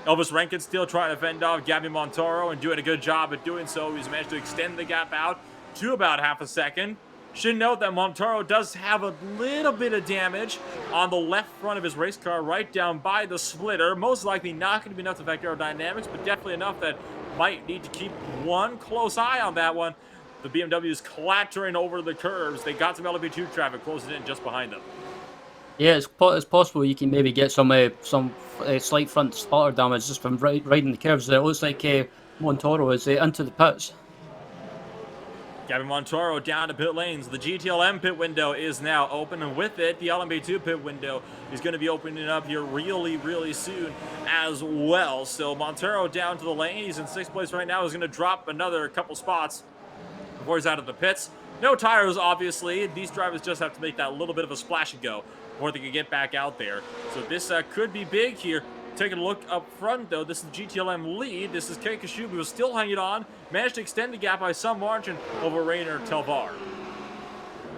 Elvis Rankin still trying to fend off Gabby Montoro and doing a good job at doing so. He's managed to extend the gap out to about half a second. Should note that Montoro does have a little bit of damage on the left front of his race car, right down by the splitter. Most likely not going to be enough to affect aerodynamics, but definitely enough that might need to keep one close eye on that one. The BMW is clattering over the curves. They got some LMP2 traffic closing in just behind them. Yeah, it's possible you can maybe get some slight front spotter damage just from riding the curves. It looks like Montoro is into the pits. Gabby Montoro down to pit lanes. The GTLM pit window is now open, and with it, the LMP2 pit window is going to be opening up here really, really soon as well. So Montoro down to the lane. He's in 6th place right now. He's going to drop another couple spots before he's out of the pits. No tires, obviously. These drivers just have to make that little bit of a splash and go before they can get back out there. So this could be big here. Taking a look up front, though, this is the GTLM lead. This is Kei Kashubi, who's still hanging on. Managed to extend the gap by some margin over Rainer Telvar.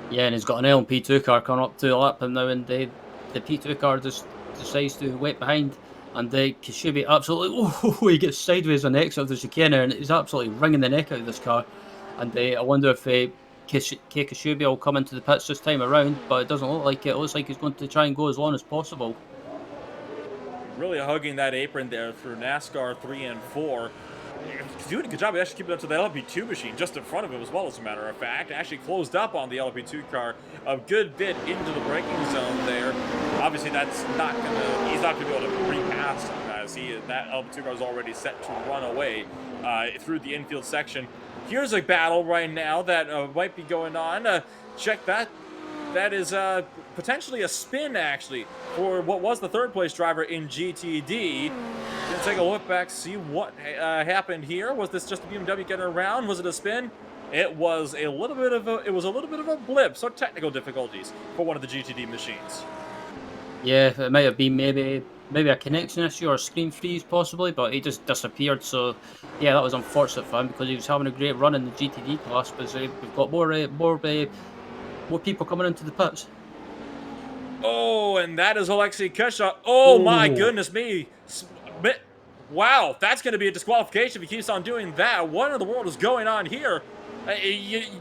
Yeah, and he's got an LMP2 car coming up to lap him now, and the P2 car just decides to wait behind. And Kashubi absolutely, he gets sideways on the exit of the chicane, and he's absolutely wringing the neck out of this car. And I wonder if Kei Kashubi will come into the pits this time around, but it doesn't look like it. It looks like he's going to try and go as long as possible. Really hugging that apron there through NASCAR 3 and 4. He's doing a good job. He actually keeping up to the LMP2 machine just in front of him as well, as a matter of fact. Actually closed up on the LMP2 car a good bit into the braking zone there. Obviously, that's not gonna. He's not gonna be able to repass him, as that LMP2 car is already set to run away through the infield section. Here's a battle right now that might be going on. Check that. That is potentially a spin, actually, for what was the 3rd place driver in GTD. Gonna take a look back, see what happened here. Was this just a BMW getting around? Was it a spin? It was a little bit of a blip. So technical difficulties for one of the GTD machines. Yeah, it might have been maybe a connection issue or a screen freeze possibly, but he just disappeared. So yeah, that was unfortunate for him because he was having a great run in the GTD class. But we've got more people coming into the pits. Oh, and that is Alexei Kesha. Oh, my goodness me. Wow, that's going to be a disqualification if he keeps on doing that. What in the world is going on here?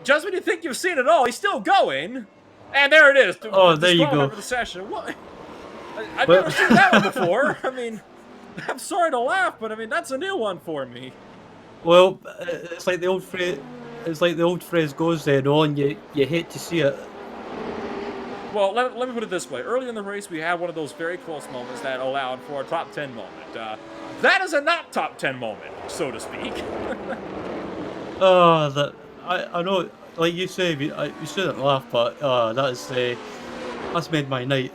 Just when you think you've seen it all, he's still going. And there it is. Oh, there you go. For the session. What? I've never seen that one before. I mean, I'm sorry to laugh, but I mean, that's a new one for me. Well, it's like the old phrase. It's like the old phrase goes, Nolan, you hate to see it. Well, let me put it this way. Early in the race, we had one of those very close moments that allowed for a top 10 moment. That is a not top 10 moment, so to speak. I know, like you say, you shouldn't laugh, but that's made my night.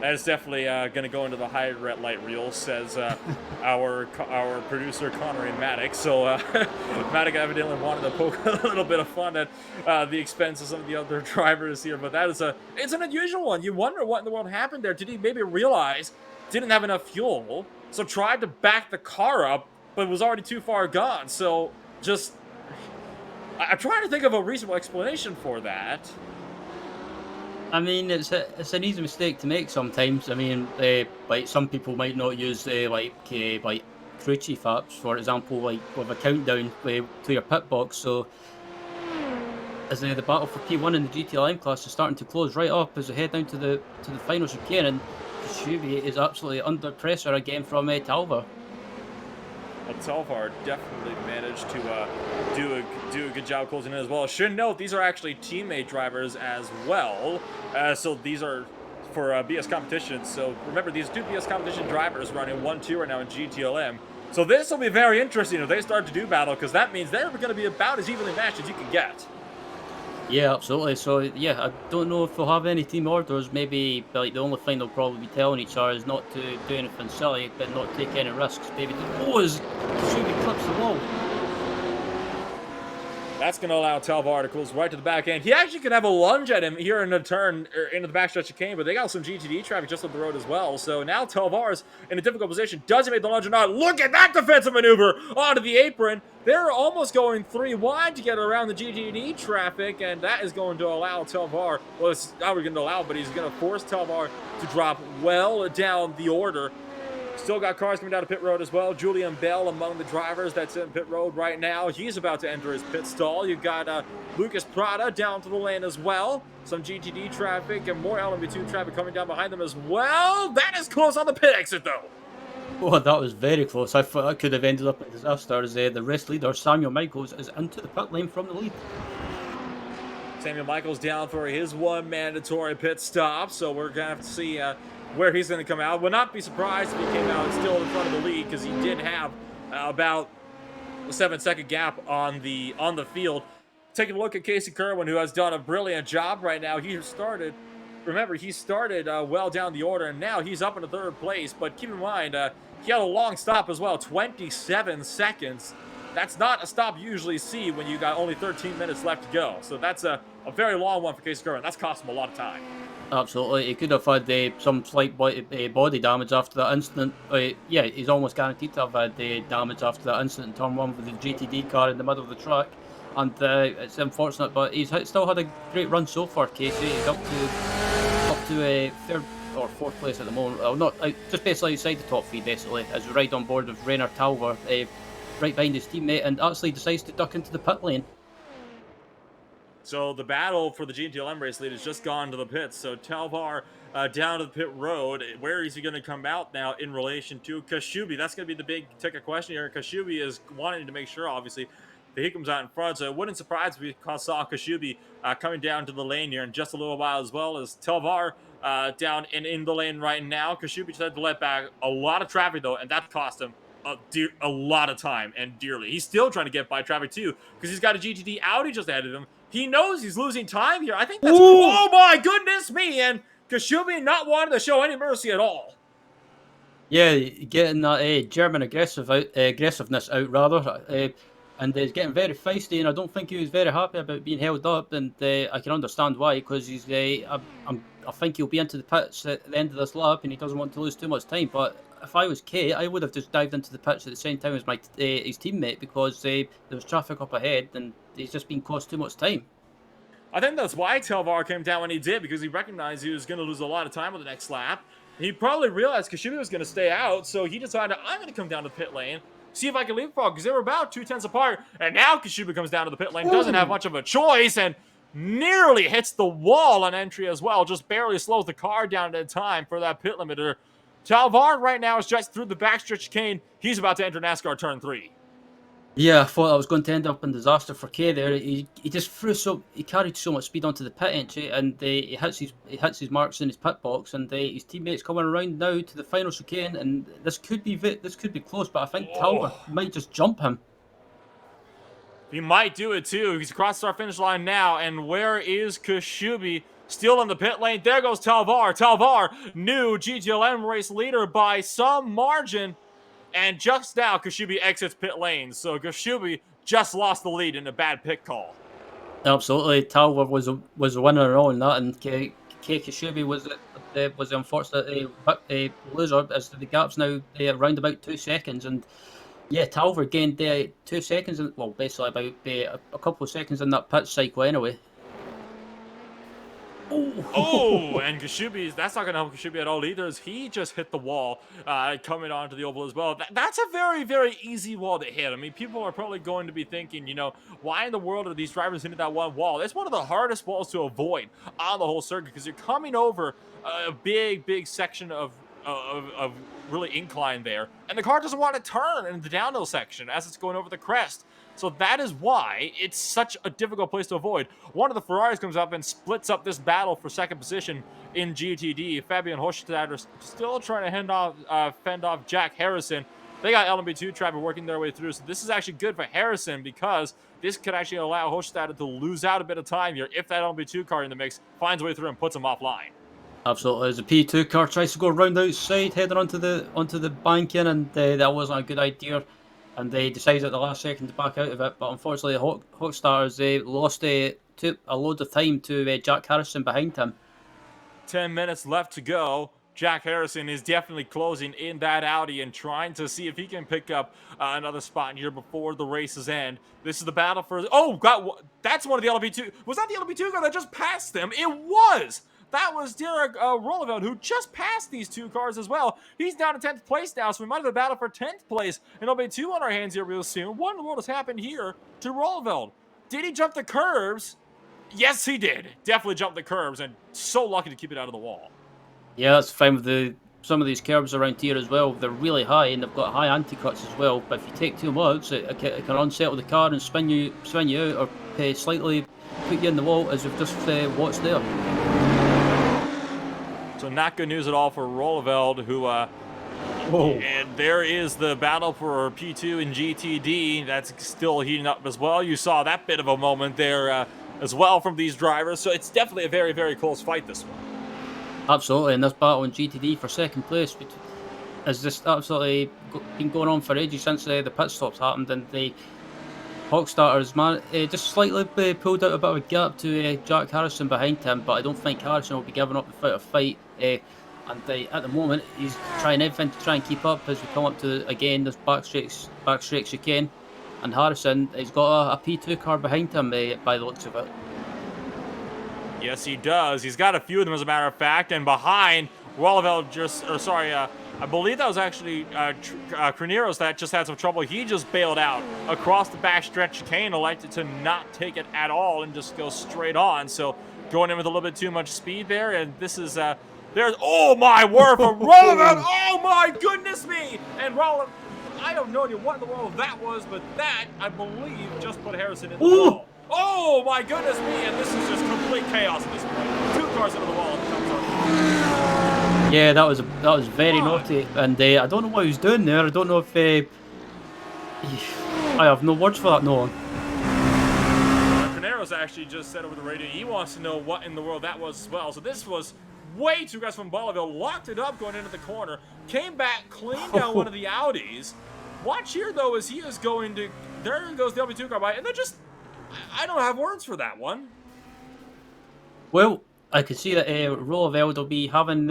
That is definitely going to go into the highlight reel, says our producer, Connery Maddox. So Maddox evidently wanted to poke a little bit of fun at the expense of some of the other drivers here. But it's an unusual one. You wonder what in the world happened there. Did he maybe realize didn't have enough fuel, so tried to back the car up, but was already too far gone? So I'm trying to think of a reasonable explanation for that. I mean, it's an easy mistake to make sometimes. I mean, like some people might not use like crew chief apps, for example, like with a countdown to your pit box. So as the battle for P1 in the GTLM class is starting to close right up as we head down to the final chicane, and Kashubi is absolutely under pressure again from Talver. Well, Telvar definitely managed to do a good job closing in as well. Should note these are actually teammate drivers as well. So these are for BS competition. So remember, these two BS competition drivers running 1-2 right now in GTLM. So this will be very interesting if they start to do battle, because that means they're going to be about as evenly matched as you can get. Yeah, absolutely. So yeah, I don't know if they'll have any team orders. Maybe like the only thing they'll probably be telling each other is not to do anything silly, but not take any risks. Maybe as Kashubi clips the wall. That's going to allow Telvar to close right to the back end. He actually could have a lunge at him here in the turn, or into the backstretch chicane, but they got some GTD traffic just up the road as well. So now Telvar's in a difficult position. Does he make the lunge or not? Look at that defensive maneuver onto the apron. They're almost going 3 wide to get around the GTD traffic, and that is going to allow Telvar, well, it's not going to allow, but he's going to force Telvar to drop well down the order. Still got cars coming down to pit road as well. Julian Bell among the drivers that's in pit road right now. He's about to enter his pit stall. You've got Lucas Prada down to the lane as well. Some GTD traffic and more LMP2 traffic coming down behind them as well. That is close on the pit exit though. Oh, that was very close. I thought that could have ended up in disaster as the race leader, Samuel Michaels, is into the pit lane from the lead. Samuel Michaels down for his one mandatory pit stop, so we're going to have to see where he's going to come out. Would not be surprised if he came out still in front of the lead, because he did have about a 7-second gap on the field. Taking a look at Casey Kerwin, who has done a brilliant job right now. He started well down the order, and now he's up in the 3rd place. But keep in mind, he had a long stop as well, 27 seconds. That's not a stop you usually see when you got only 13 minutes left to go. So that's a very long one for Casey Kerwin. That's cost him a lot of time. Absolutely, he could have had some slight body damage after that incident. Yeah, he's almost guaranteed to have had damage after that incident in turn 1 with the GTD car in the middle of the track. And it's unfortunate, but he's still had a great run so far, Casey. He's up to a 3rd or 4th place at the moment. Well, not just basically outside the top 3, basically, as we ride on board with Rainer Talver, right behind his teammate, and actually decides to duck into the pit lane. So the battle for the GTLM race lead has just gone to the pits. So Talvar down to the pit road. Where is he going to come out now in relation to Kashubi? That's going to be the big ticket question here. Kashubi is wanting to make sure, obviously, that he comes out in front. So it wouldn't surprise me if we saw Kashubi coming down to the lane here in just a little while, as well as Talvar down and in the lane right now. Kashubi just had to let back a lot of traffic, though, and that cost him a lot of time and dearly. He's still trying to get by traffic, too, because he's got a GTD Audi just ahead of him. He knows he's losing time here. I think that's... Ooh. Oh, my goodness me! And Kashubi not wanting to show any mercy at all. Yeah, getting that German aggressiveness out, rather. And he's getting very feisty, and I don't think he was very happy about being held up, and I can understand why, because he's... I think he'll be into the pits at the end of this lap, and he doesn't want to lose too much time, but... If I was Kate, I would have just dived into the pitch at the same time as his teammate, because there was traffic up ahead and he's just been cost too much time. I think that's why Talvar came down when he did, because he recognized he was going to lose a lot of time on the next lap. He probably realized Kashubi was going to stay out, so he decided, I'm going to come down to the pit lane, see if I can leapfrog, because they were about 2/10 apart, and now Kashubi comes down to the pit lane, doesn't have much of a choice, and nearly hits the wall on entry as well, just barely slows the car down in time for that pit limiter. Talvar right now is just through the backstretch chicane. He's about to enter NASCAR turn 3. Yeah, I thought I was going to end up in disaster for Kay there. He just he carried so much speed onto the pit entry, and he hits his marks in his pit box, and his teammates coming around now to the final chicane, and this could be close, but I think Talvar might just jump him. He might do it too. He's across the finish line now, and where is Kashubi? Still in the pit lane. There goes Talvar. Talvar, new GTLM race leader by some margin. And just now, Kashubi exits pit lane. So Kashubi just lost the lead in a bad pit call. Absolutely. Talvar was a winner on that, and Kashubi was the unfortunate loser, as the gap's now around about 2 seconds. And yeah, Talvar gained 2 seconds, basically about a couple of seconds in that pit cycle anyway. Oh, Oh, and Kashubi's, that's not going to help Kashubi at all either, as he just hit the wall coming onto the oval as well. That's a very, very easy wall to hit. I mean, people are probably going to be thinking, you know, why in the world are these drivers hitting that one wall? It's one of the hardest walls to avoid on the whole circuit because you're coming over a big, big section of really incline there, and the car doesn't want to turn in the downhill section as it's going over the crest. So that is why it's such a difficult place to avoid. One of the Ferraris comes up and splits up this battle for second position in GTD. Fabian Hochstadter still trying to fend off Jack Harrison. They got LMP2 traffic working their way through, so this is actually good for Harrison because this could actually allow Hochstadter to lose out a bit of time here if that LMP2 car in the mix finds a way through and puts him offline. absolutely. As the P2 car tries to go round outside, heading onto the banking, and that wasn't a good idea. And they decided at the last second to back out of it. But unfortunately, Hochstars lost a load of time to Jack Harrison behind him. 10 minutes left to go. Jack Harrison is definitely closing in that Audi and trying to see if he can pick up another spot here before the races end. This is the battle for... Oh, God, that's one of the LB2. Was that the LB2 car that just passed them? It was! That was Derek Roval, who just passed these two cars as well. He's down to 10th place now, so we might have a battle for 10th place. And LB2 on our hands here real soon. What in the world has happened here to Roval? Did he jump the curves? Yes, he did. Definitely jumped the curbs, and so lucky to keep it out of the wall. Yeah, that's fine with some of these curbs around here as well. They're really high and they've got high anti-cuts as well. But if you take too much, it can unsettle the car and spin you out, or slightly put you in the wall, as we've just watched there. So not good news at all for Rolleveld, who and there is the battle for P2 and GTD. That's still heating up as well. You saw that bit of a moment there as well from these drivers. So it's definitely a very, very close fight, this one. Absolutely, and this battle in GTD for second place has just absolutely been going on for ages since the pit stops happened, and the Hochstarters just slightly pulled out a bit of a gap to Jack Harrison behind him, but I don't think Harrison will be giving up the fight. And at the moment, he's trying everything to try and keep up as we come up to, again, this backstreak chicane. And Harrison, he's got a P2 car behind him by the looks of it. Yes, he does. He's got a few of them, as a matter of fact. And behind, Rolleveld I believe that was actually Craniros that just had some trouble. He just bailed out across the backstretch chicane, elected to not take it at all and just go straight on. So going in with a little bit too much speed there. And this is, oh my word, for Rolleveld. Oh my goodness me. And Rolleveld, I have no idea what in the world that was, but that, I believe, just put Harrison in the wall. Oh my goodness me, and this is just complete chaos at this point. Two cars into the wall. Yeah, that was very naughty, and I don't know what he was doing there. I don't know if I have no words for that, no one. Caneros actually just said over the radio he wants to know what in the world that was as well. So this was way too aggressive from Bolivar. Locked it up going into the corner. Came back, cleaned down one of the Audis. Watch here, though, as he is going to... There goes the LB2 car by, and they're just... I don't have words for that one. Well, I could see that Rolleveld will be having...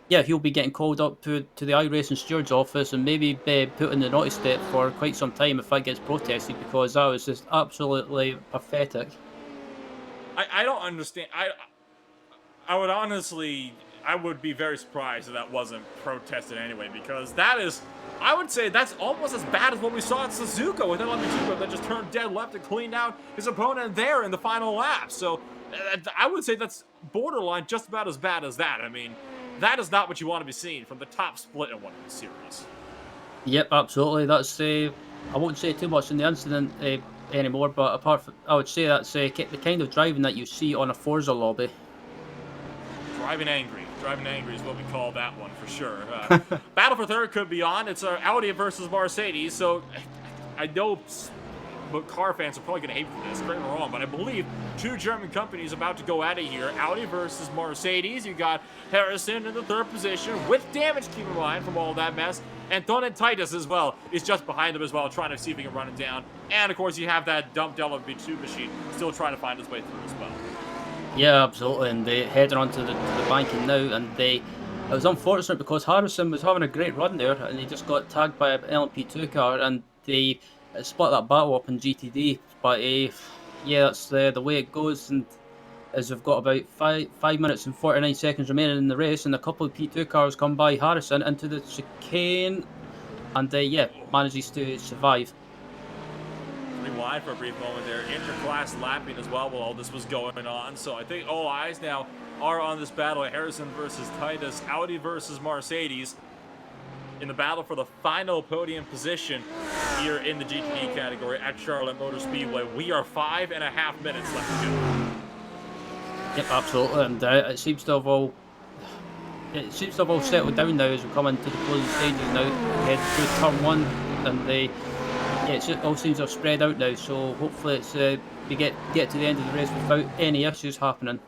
he'll be getting called up to the iRacing Steward's office and maybe put in the naughty step for quite some time if that gets protested, because that was just absolutely pathetic. I don't understand. I would honestly... I would be very surprised if that wasn't protested anyway, because that is... I would say that's almost as bad as what we saw at Suzuka with LMP2 that just turned dead left and cleaned out his opponent there in the final lap. So I would say that's borderline just about as bad as that. I mean, that is not what you want to be seeing from the top split in one of these series. Yep, absolutely. That's I won't say too much in the incident anymore, but I would say that's the kind of driving that you see on a Forza lobby. Driving angry is what we call that one for sure. Battle for third could be on. It's Audi versus Mercedes. So I know car fans are probably going to hate for this, correct me wrong, but I believe two German companies about to go at it here. Audi versus Mercedes. You got Harrison in the third position with damage, keep in mind, from all that mess. And Donat Titus as well is just behind them as well, trying to see if he can run it down. And of course, you have that dumped LMP2 machine still trying to find its way through as well. Yeah, absolutely, and they heading onto the banking now, and it was unfortunate because Harrison was having a great run there, and he just got tagged by an LMP2 car, and they split that battle up in GTD. But yeah, that's the way it goes, and as we've got about 5 minutes and 49 seconds remaining in the race, and a couple of P2 cars come by Harrison into the chicane, and yeah, manages to survive. Pretty wide for a brief moment there. Interclass lapping as well while all this was going on. So I think all eyes now are on this battle. Harrison versus Titus, Audi versus Mercedes, in the battle for the final podium position here in the GTD category at Charlotte Motor Speedway. We are 5.5 minutes left to go. Yep, absolutely, and it seems to have all settled down now as we come into the closing stages now, head through turn 1, and it all seems to have spread out now. So hopefully it's we get to the end of the race without any issues happening.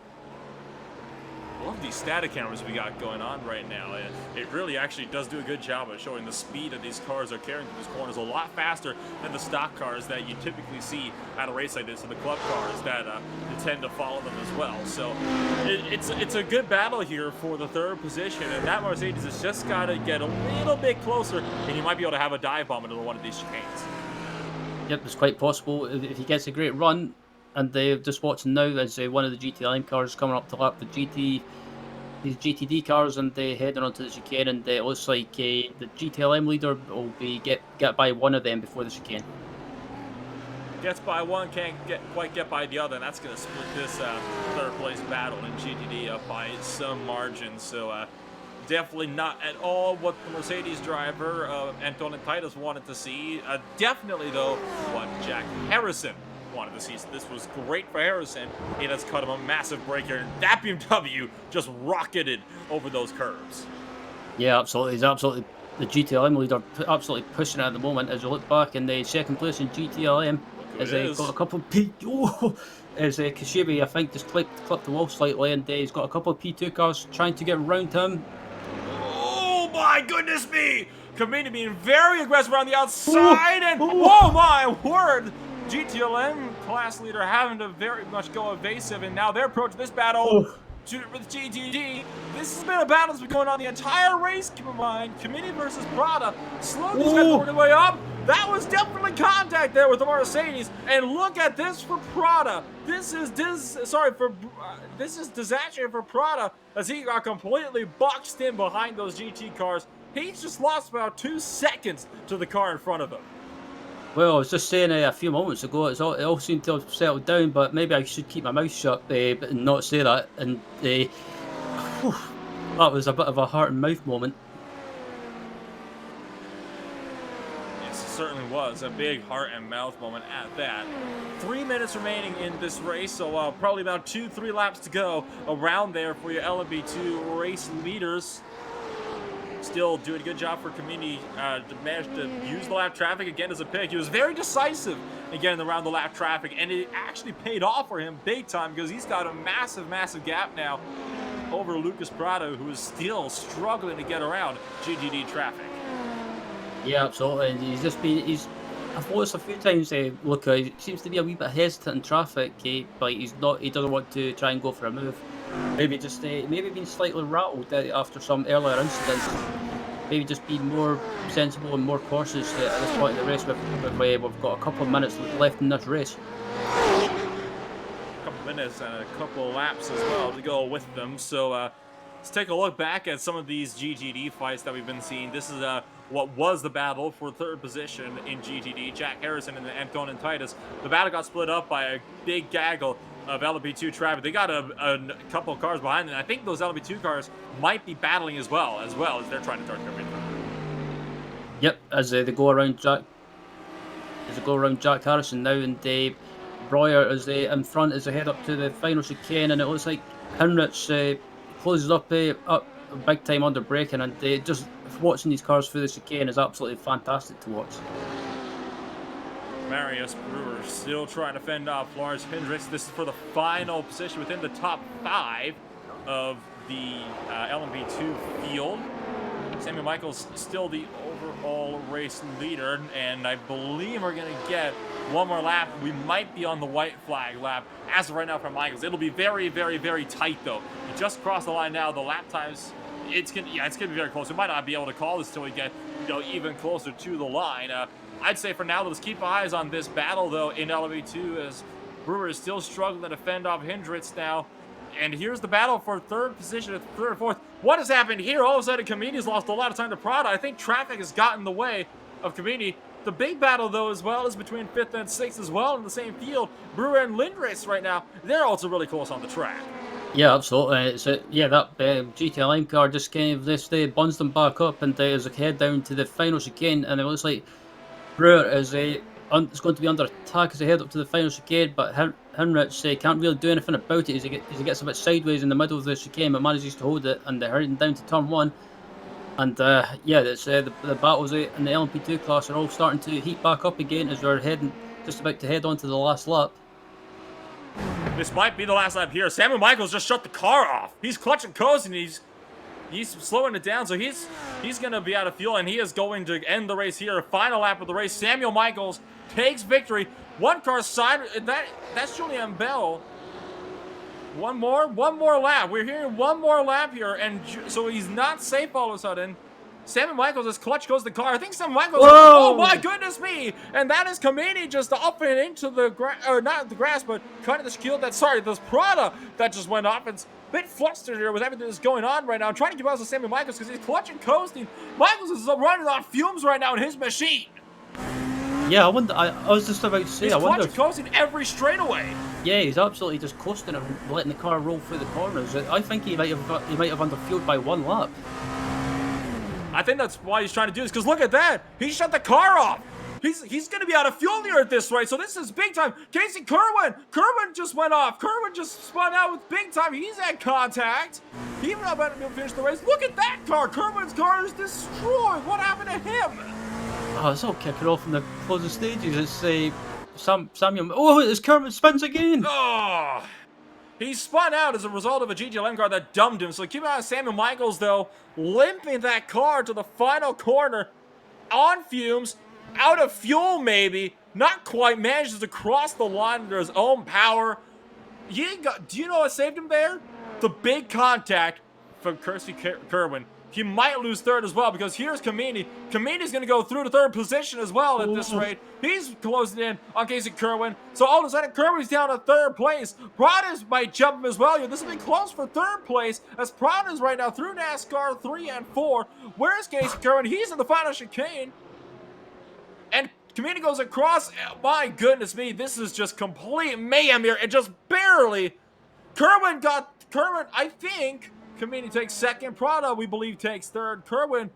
Love these static cameras we got going on right now. It really actually does do a good job of showing the speed that these cars are carrying through these corners a lot faster than the stock cars that you typically see at a race like this, and the club cars that tend to follow them as well. So it's a good battle here for the third position, and that Mercedes has just got to get a little bit closer, and you might be able to have a dive bomb into one of these chicanes. Yep, it's quite possible if he gets a great run. And they're just watching now as one of the GTLM cars coming up to lap these GTD cars, and they're heading onto the chicane, and it looks like the GTLM leader will be get by one of them before the chicane. Gets by one, can't quite get by the other, and that's going to split this third place battle in GTD up by some margin. So definitely not at all what the Mercedes driver, Anton Titus, wanted to see. Definitely, though, what Jack Harrison wanted to see. So this was great for Harrison. It has cut him a massive break here, and that BMW just rocketed over those curves. Yeah, absolutely. He's absolutely the GTLM leader, absolutely pushing it at the moment. As we look back in the second place in GTLM, as he's got a couple of as Kashibi, I think, just clipped the wall slightly, and he's got a couple of P2 cars trying to get around him. Oh my goodness me! Kamini being very aggressive around the outside, and oh my word! GTLM class leader having to very much go evasive, and now they're approaching this battle with GTD. This has been a battle that's been going on the entire race, keep in mind. Kamini versus Prada. Slowly these guys working their way up. That was definitely contact there with the Mercedes, and look at this for Prada. This is disaster for Prada, as he got completely boxed in behind those GT cars. He's just lost about 2 seconds to the car in front of him. Well, I was just saying a few moments ago, it all seemed to have settled down, but maybe I should keep my mouth shut and not say that. And that was a bit of a heart and mouth moment. Yes, it certainly was a big heart and mouth moment at that. 3 minutes remaining in this race, so probably about 2-3 laps to go around there for your LMP2 race leaders. Still doing a good job for Kamini to manage to use the lap traffic again as a pick. He was very decisive again around the lap traffic, and it actually paid off for him big time, because he's got a massive gap now over Lucas Prado, who is still struggling to get around GTD traffic. Yeah, absolutely. And I've noticed a few times, Luca, he seems to be a wee bit hesitant in traffic, but he doesn't want to try and go for a move. Maybe just maybe being slightly rattled after some earlier incidents. Maybe just be more sensible and more cautious at this point in the race. We've got a couple of minutes left in this race. A couple of minutes and a couple of laps as well to go with them. So let's take a look back at some of these GTD fights that we've been seeing. This is what was the battle for third position in GTD. Jack Harrison and Anton Titus. The battle got split up by a big gaggle of LMP2 traffic. They got a couple of cars behind them. I think those LMP2 cars might be battling as well as they're trying to turn everything. Yep, as they go around Jack Harrison now, and Breuer is in front as they head up to the final chicane, and it looks like Henrich closes up big time under braking, and just watching these cars through the chicane is absolutely fantastic to watch. Marius Brewer still trying to fend off Lars Hendricks. This is for the final position within the top 5 of the LMP2 field. Samuel Michaels still the overall race leader, and I believe we're going to get one more lap. We might be on the white flag lap as of right now for Michaels. It'll be very tight, though. He just crossed the line now. The lap times, it's gonna be very close. We might not be able to call this until we get even closer to the line. I'd say for now, let's keep eyes on this battle, though, in LMP2, as Brewer is still struggling to fend off Hendricks now. And here's the battle for third position, third and fourth. What has happened here? All of a sudden, Kamini's lost a lot of time to Prada. I think traffic has gotten in the way of Kamini. The big battle, though, as well, is between 5th and 6th as well in the same field. Brewer and Lindres right now, they're also really close on the track. Yeah, absolutely. That GTLM car just kind of this buns them back up, and as they head down to the final chicane, and it looks like Brewer is going to be under attack as they head up to the final chicane, but Henrich can't really do anything about it as he gets a bit sideways in the middle of the chicane, but manages to hold it, and they're heading down to turn 1. And the battles in the LMP2 class are all starting to heat back up again as we're just about to head on to the last lap. This might be the last lap here. Samuel Michaels just shut the car off. He's clutching coast and he's slowing it down, so he's going to be out of fuel, and he is going to end the race here. Final lap of the race. Samuel Michaels takes victory. One car side. That's Julian Bell. One more lap. We're hearing one more lap here, and so he's not safe all of a sudden. Samuel Michaels, his clutch goes the car. I think Samuel Michaels. Whoa! Oh my goodness me! And that is Kamini just up and into the grass, or not the grass, but cutting the shield. This Prada that just went off. It's a bit flustered here with everything that's going on right now. I'm trying to keep up with Samuel Michaels because he's clutching, coasting. Michaels is running on fumes right now in his machine. Yeah, I wonder. I was just about to say. He's I wonder. coasting every straightaway. Yeah, he's absolutely just coasting and letting the car roll through the corners. I think he might have underfueled by 1 lap. I think that's why he's trying to do this, because look at that. He shut the car off. He's going to be out of fuel here at this rate, so this is big time. Casey Kerwin just went off. Kerwin just spun out with big time. He's at contact. He might not be able to finish the race. Look at that car. Kerwin's car is destroyed. What happened to him? Oh, it's all kicking off in the closing stages. It's Samuel. Oh, it's Kerwin spins again. Oh, he spun out as a result of a GTLM car that dumped him. So keep an eye on Samuel Michaels, though, limping that car to the final corner on fumes, out of fuel maybe, not quite, manages to cross the line under his own power. Do you know what saved him there? The big contact from Kirsty Kerwin. He might lose third as well, because here's Kamini. Kamini's going to go through to third position as well at this rate. He's closing in on Casey Kerwin. So all of a sudden, Kerwin's down to third place. Prada's might jump him as well here. This will be close for third place, as Prada's right now through NASCAR 3 and 4. Where's Casey Kerwin? He's in the final chicane. And Kamini goes across. My goodness me, this is just complete mayhem here. And just barely. Kerwin, I think. Kamini takes second. Prada, we believe, takes third. Kerwin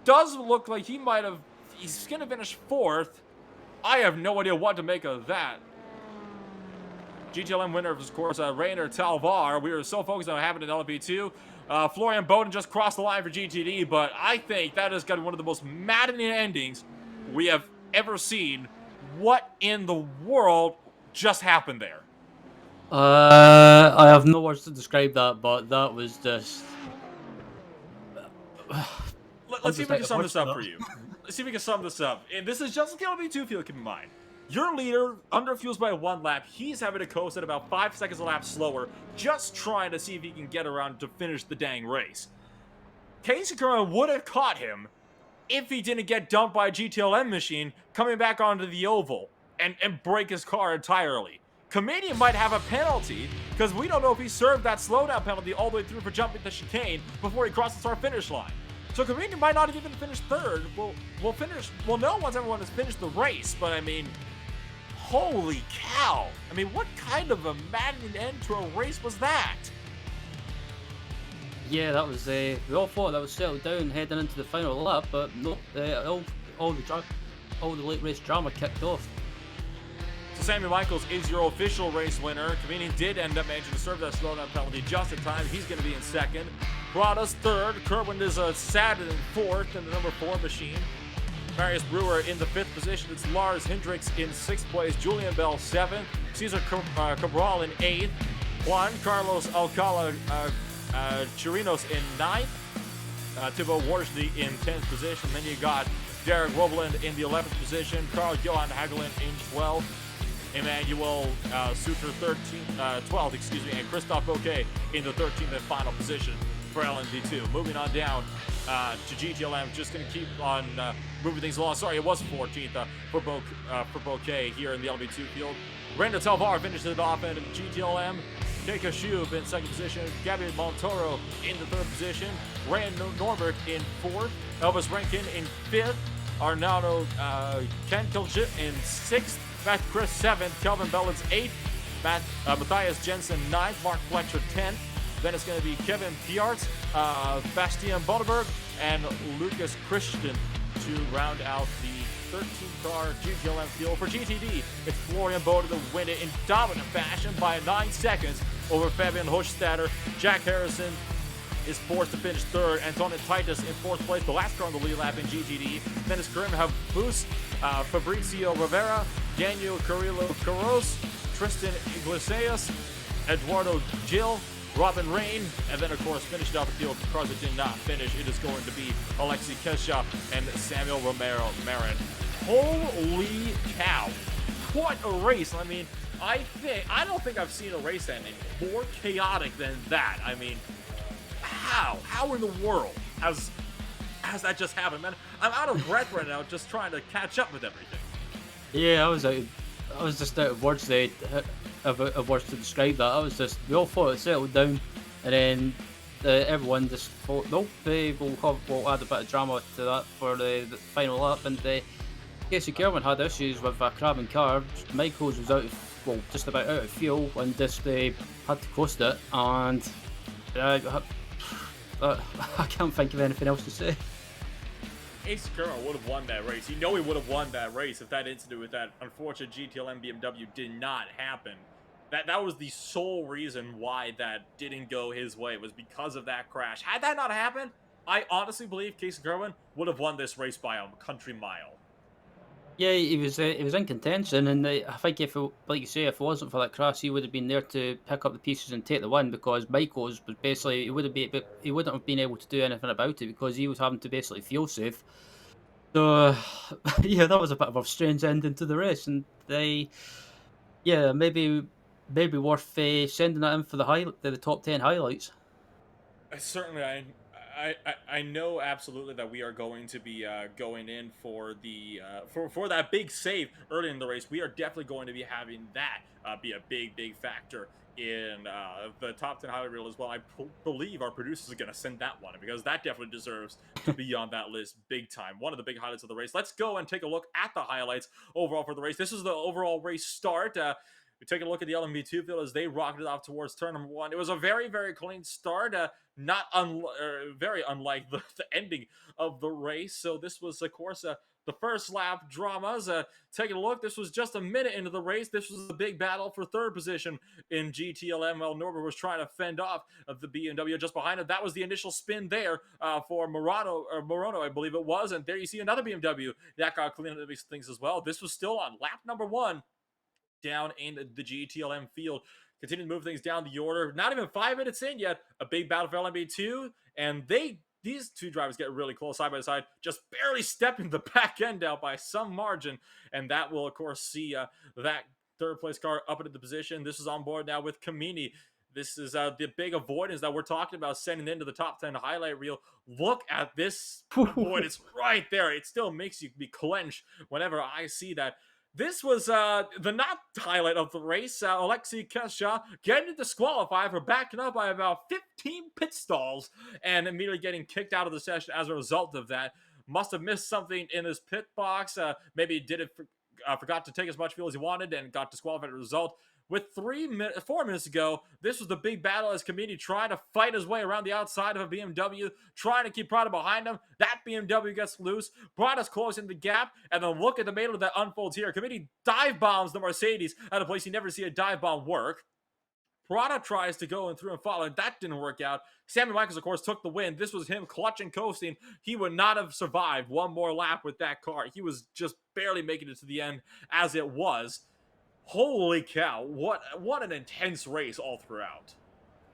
does look like he's going to finish 4th. I have no idea what to make of that. GTLM winner, of course, Rainer Talvar. We were so focused on having an LP2. Florian Bowden just crossed the line for GTD, but I think that has got one of the most maddening endings we have ever seen. What in the world just happened there? I have no words to describe that, but that was just. Let's see if we can sum this up for you. Let's see if we can sum this up. And this is just the LB2 field, keep in mind. Your leader underfuels by 1 lap. He's having to coast at about 5 seconds a lap slower, just trying to see if he can get around to finish the dang race. Casey Kerwin would have caught him if he didn't get dumped by a GTLM machine coming back onto the oval and break his car entirely. Kamini might have a penalty, because we don't know if he served that slowdown penalty all the way through for jumping the chicane before he crosses our finish line. So Kamini might not even finish third. We'll know once everyone has finished the race, but I mean, holy cow. I mean, what kind of a maddening end to a race was that? Yeah, that was, we all thought that was settled down heading into the final lap, but no, all the late race drama kicked off. So Samuel Michaels is your official race winner. Kamini did end up managing to serve that slowdown penalty just in time. He's going to be in second. Prada's third. Kerwin is Sadden in fourth in the number 4 machine. Marius Brewer in the 5th position. It's Lars Hendricks in 6th place. Julian Bell 7th. Cesar Cabral in 8th. Juan Carlos Alcala Chirinos in 9th. Thibaut Worsley in 10th position. Then you got Derek Roval in the 11th position. Carl Johan Hagelin in 12th. Emmanuel Suter 12th, and Christophe Bouquet in the 13th and final position for LMP2. Moving on down to GTLM. Just going to keep on moving things along. Sorry, it was 14th for Bouquet here in the LB2 field. Randa Talvar finishes it off in GTLM. Keika Shub in second position. Gabby Montoro in the third position. Rand Norbert in fourth. Elvis Rankin in fifth. Arnaldo Kentelchit in sixth. Matt Chris seventh. Kelvin Bellins eighth. Matthias Jensen ninth. Mark Fletcher 10th. Then it's going to be Kevin Piartz, Bastian Bonneberg, and Lucas Christian to round out the 13-car GTLM field. For GTD, it's Florian Bode to win it in dominant fashion by 9 seconds over Fabian Hochstadter. Jack Harrison is forced to finish third. Antonin Titus in fourth place, the last car on the lead lap in GTD. Then it's Karim Havbus, Fabrizio Rivera, Daniel Carrillo Carros, Tristan Iglesias, Eduardo Gil, Robin Rain, and then of course finished off the field for cars that did not finish. It is going to be Alexei Kesha and Samuel Romero Marin. Holy cow! What a race! I mean, I don't think I've seen a race ending more chaotic than that. I mean, how in the world has that just happened, man? I'm out of breath right now, just trying to catch up with everything. Yeah, I was just out of words there. Of words to describe that. We all thought it settled down, and then everyone just thought, nope, we'll add a bit of drama to that for the final lap. And Casey Kerwin had issues with a crabbing car. Michaels was just about out of fuel, and just had to coast it. And I can't think of anything else to say. Ace Kerwin would have won that race. You know he would have won that race if that incident with that unfortunate GTLM BMW did not happen. That was the sole reason why that didn't go his way, was because of that crash. Had that not happened, I honestly believe Casey Kerwin would have won this race by a country mile. Yeah, he was in contention, and I think like you say, if it wasn't for that crash, he would have been there to pick up the pieces and take the win, because Michaels was basically he wouldn't have been able to do anything about it because he was having to basically fuel save. So yeah, that was a bit of a strange ending to the race, and maybe worth sending that in for the top 10 highlights. Certainly, I know absolutely that we are going to be going in for the for that big save early in the race. We are definitely going to be having that be a big factor in the top 10 highlight reel as well. I believe our producers are going to send that one, because that definitely deserves to be on that list big time. One of the big highlights of the race. Let's go and take a look at the highlights overall for the race. This is the overall race start. We take a look at the LMP2 field as they rocketed off towards turn number one. It was a very clean start, very unlike the ending of the race. So this was, of course, the first lap dramas. Taking a look, this was just a minute into the race. This was a big battle for third position in GTLM, while Norbert was trying to fend off the BMW just behind him. That was the initial spin there for Morono, I believe it was. And there you see another BMW that got cleaning up these things as well. This was still on lap number one down in the GTLM field. Continue to move things down the order. Not even 5 minutes in yet. A big battle for LMB2. And these two drivers get really close side by side, just barely stepping the back end out by some margin. And that will, of course, see that third place car up into the position. This is on board now with Kamini. This is the big avoidance that we're talking about sending into the top 10 highlight reel. Look at this avoidance right there. It still makes you be clenched whenever I see that. This was the not highlight of the race. Alexei Kesha getting disqualified for backing up by about 15 pit stalls and immediately getting kicked out of the session as a result of that. Must have missed something in his pit box. Maybe forgot to take as much fuel as he wanted and got disqualified as a result. With 4 minutes ago, this was the big battle as Kamini tried to fight his way around the outside of a BMW, trying to keep Prada behind him. That BMW gets loose. Prada's closing the gap, and then look at the melee that unfolds here. Kamini dive bombs the Mercedes at a place you never see a dive bomb work. Prada tries to go and through and follow. That didn't work out. Sammy Michaels, of course, took the win. This was him clutching, coasting. He would not have survived one more lap with that car. He was just barely making it to the end as it was. Holy cow, what an intense race all throughout.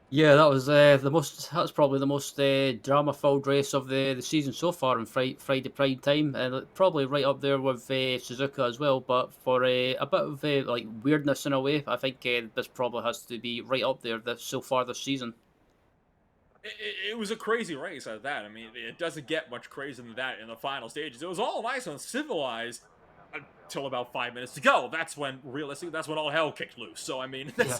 Yeah, that was that's probably the most drama-filled race of the season so far in Friday Prime Time, and probably right up there with Suzuka as well. But for a bit of like weirdness in a way, I think this probably has to be right up there so far this season. It was a crazy race at that. I mean, it doesn't get much crazier than that in the final stages. It was all nice and civilized until about 5 minutes to go. That's when, realistically, that's when all hell kicked loose. So, I mean, Yeah.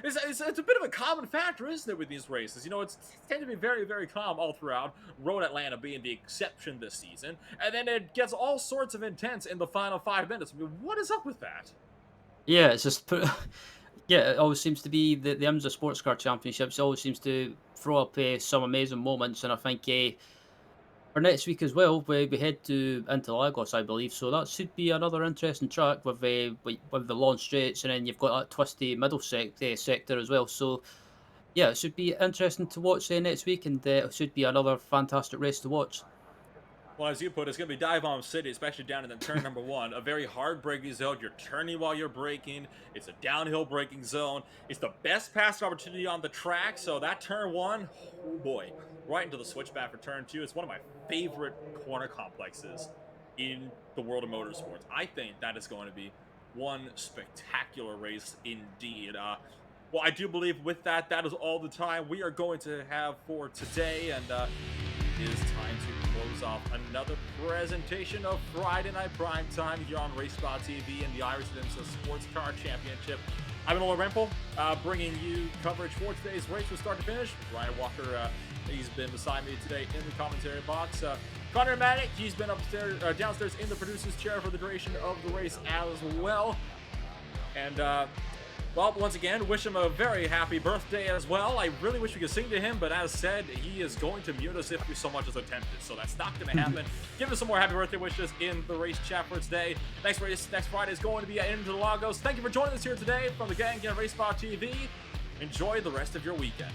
it's a bit of a common factor, isn't it, with these races? You know, it's tend to be very, very calm all throughout, Road Atlanta being the exception this season. And then it gets all sorts of intense in the final 5 minutes. I mean, what is up with that? Yeah, it's just yeah, it always seems to be the IMSA Sports Car Championships. Always seems to throw up some amazing moments, and I think for next week as well, we head to Interlagos, I believe. So that should be another interesting track with the long straights, and then you've got that twisty middle sector as well. So yeah, it should be interesting to watch next week, and it should be another fantastic race to watch. Well, as you put, it's going to be Dive Bomb City, especially down in the turn number one. A very hard braking zone. You're turning while you're braking. It's a downhill braking zone. It's the best passing opportunity on the track. So that turn one, oh boy, right into the switchback for turn two. It's one of my favorite corner complexes in the world of motorsports. I think that is going to be one spectacular race indeed. Well, I do believe with that, that is all the time we are going to have for today. And it is time to close off another presentation of Friday Night Prime Time here on RaceSpot TV and the IMSA Sports Car Championship. I'm Noah Rempel, bringing you coverage for today's race from start to finish. Ryan Walker, he's been beside me today in the commentary box. Connor Maddock, he's been upstairs, downstairs in the producer's chair for the duration of the race as well. And well, once again, wish him a very happy birthday as well. I really wish we could sing to him, but as said, he is going to mute us if we so much as attempt it. So that's not going to happen. Give us some more happy birthday wishes in the race chat for today. Next race, next Friday is going to be at Interlagos. Thank you for joining us here today from the gang at RaceSpot TV. Enjoy the rest of your weekend.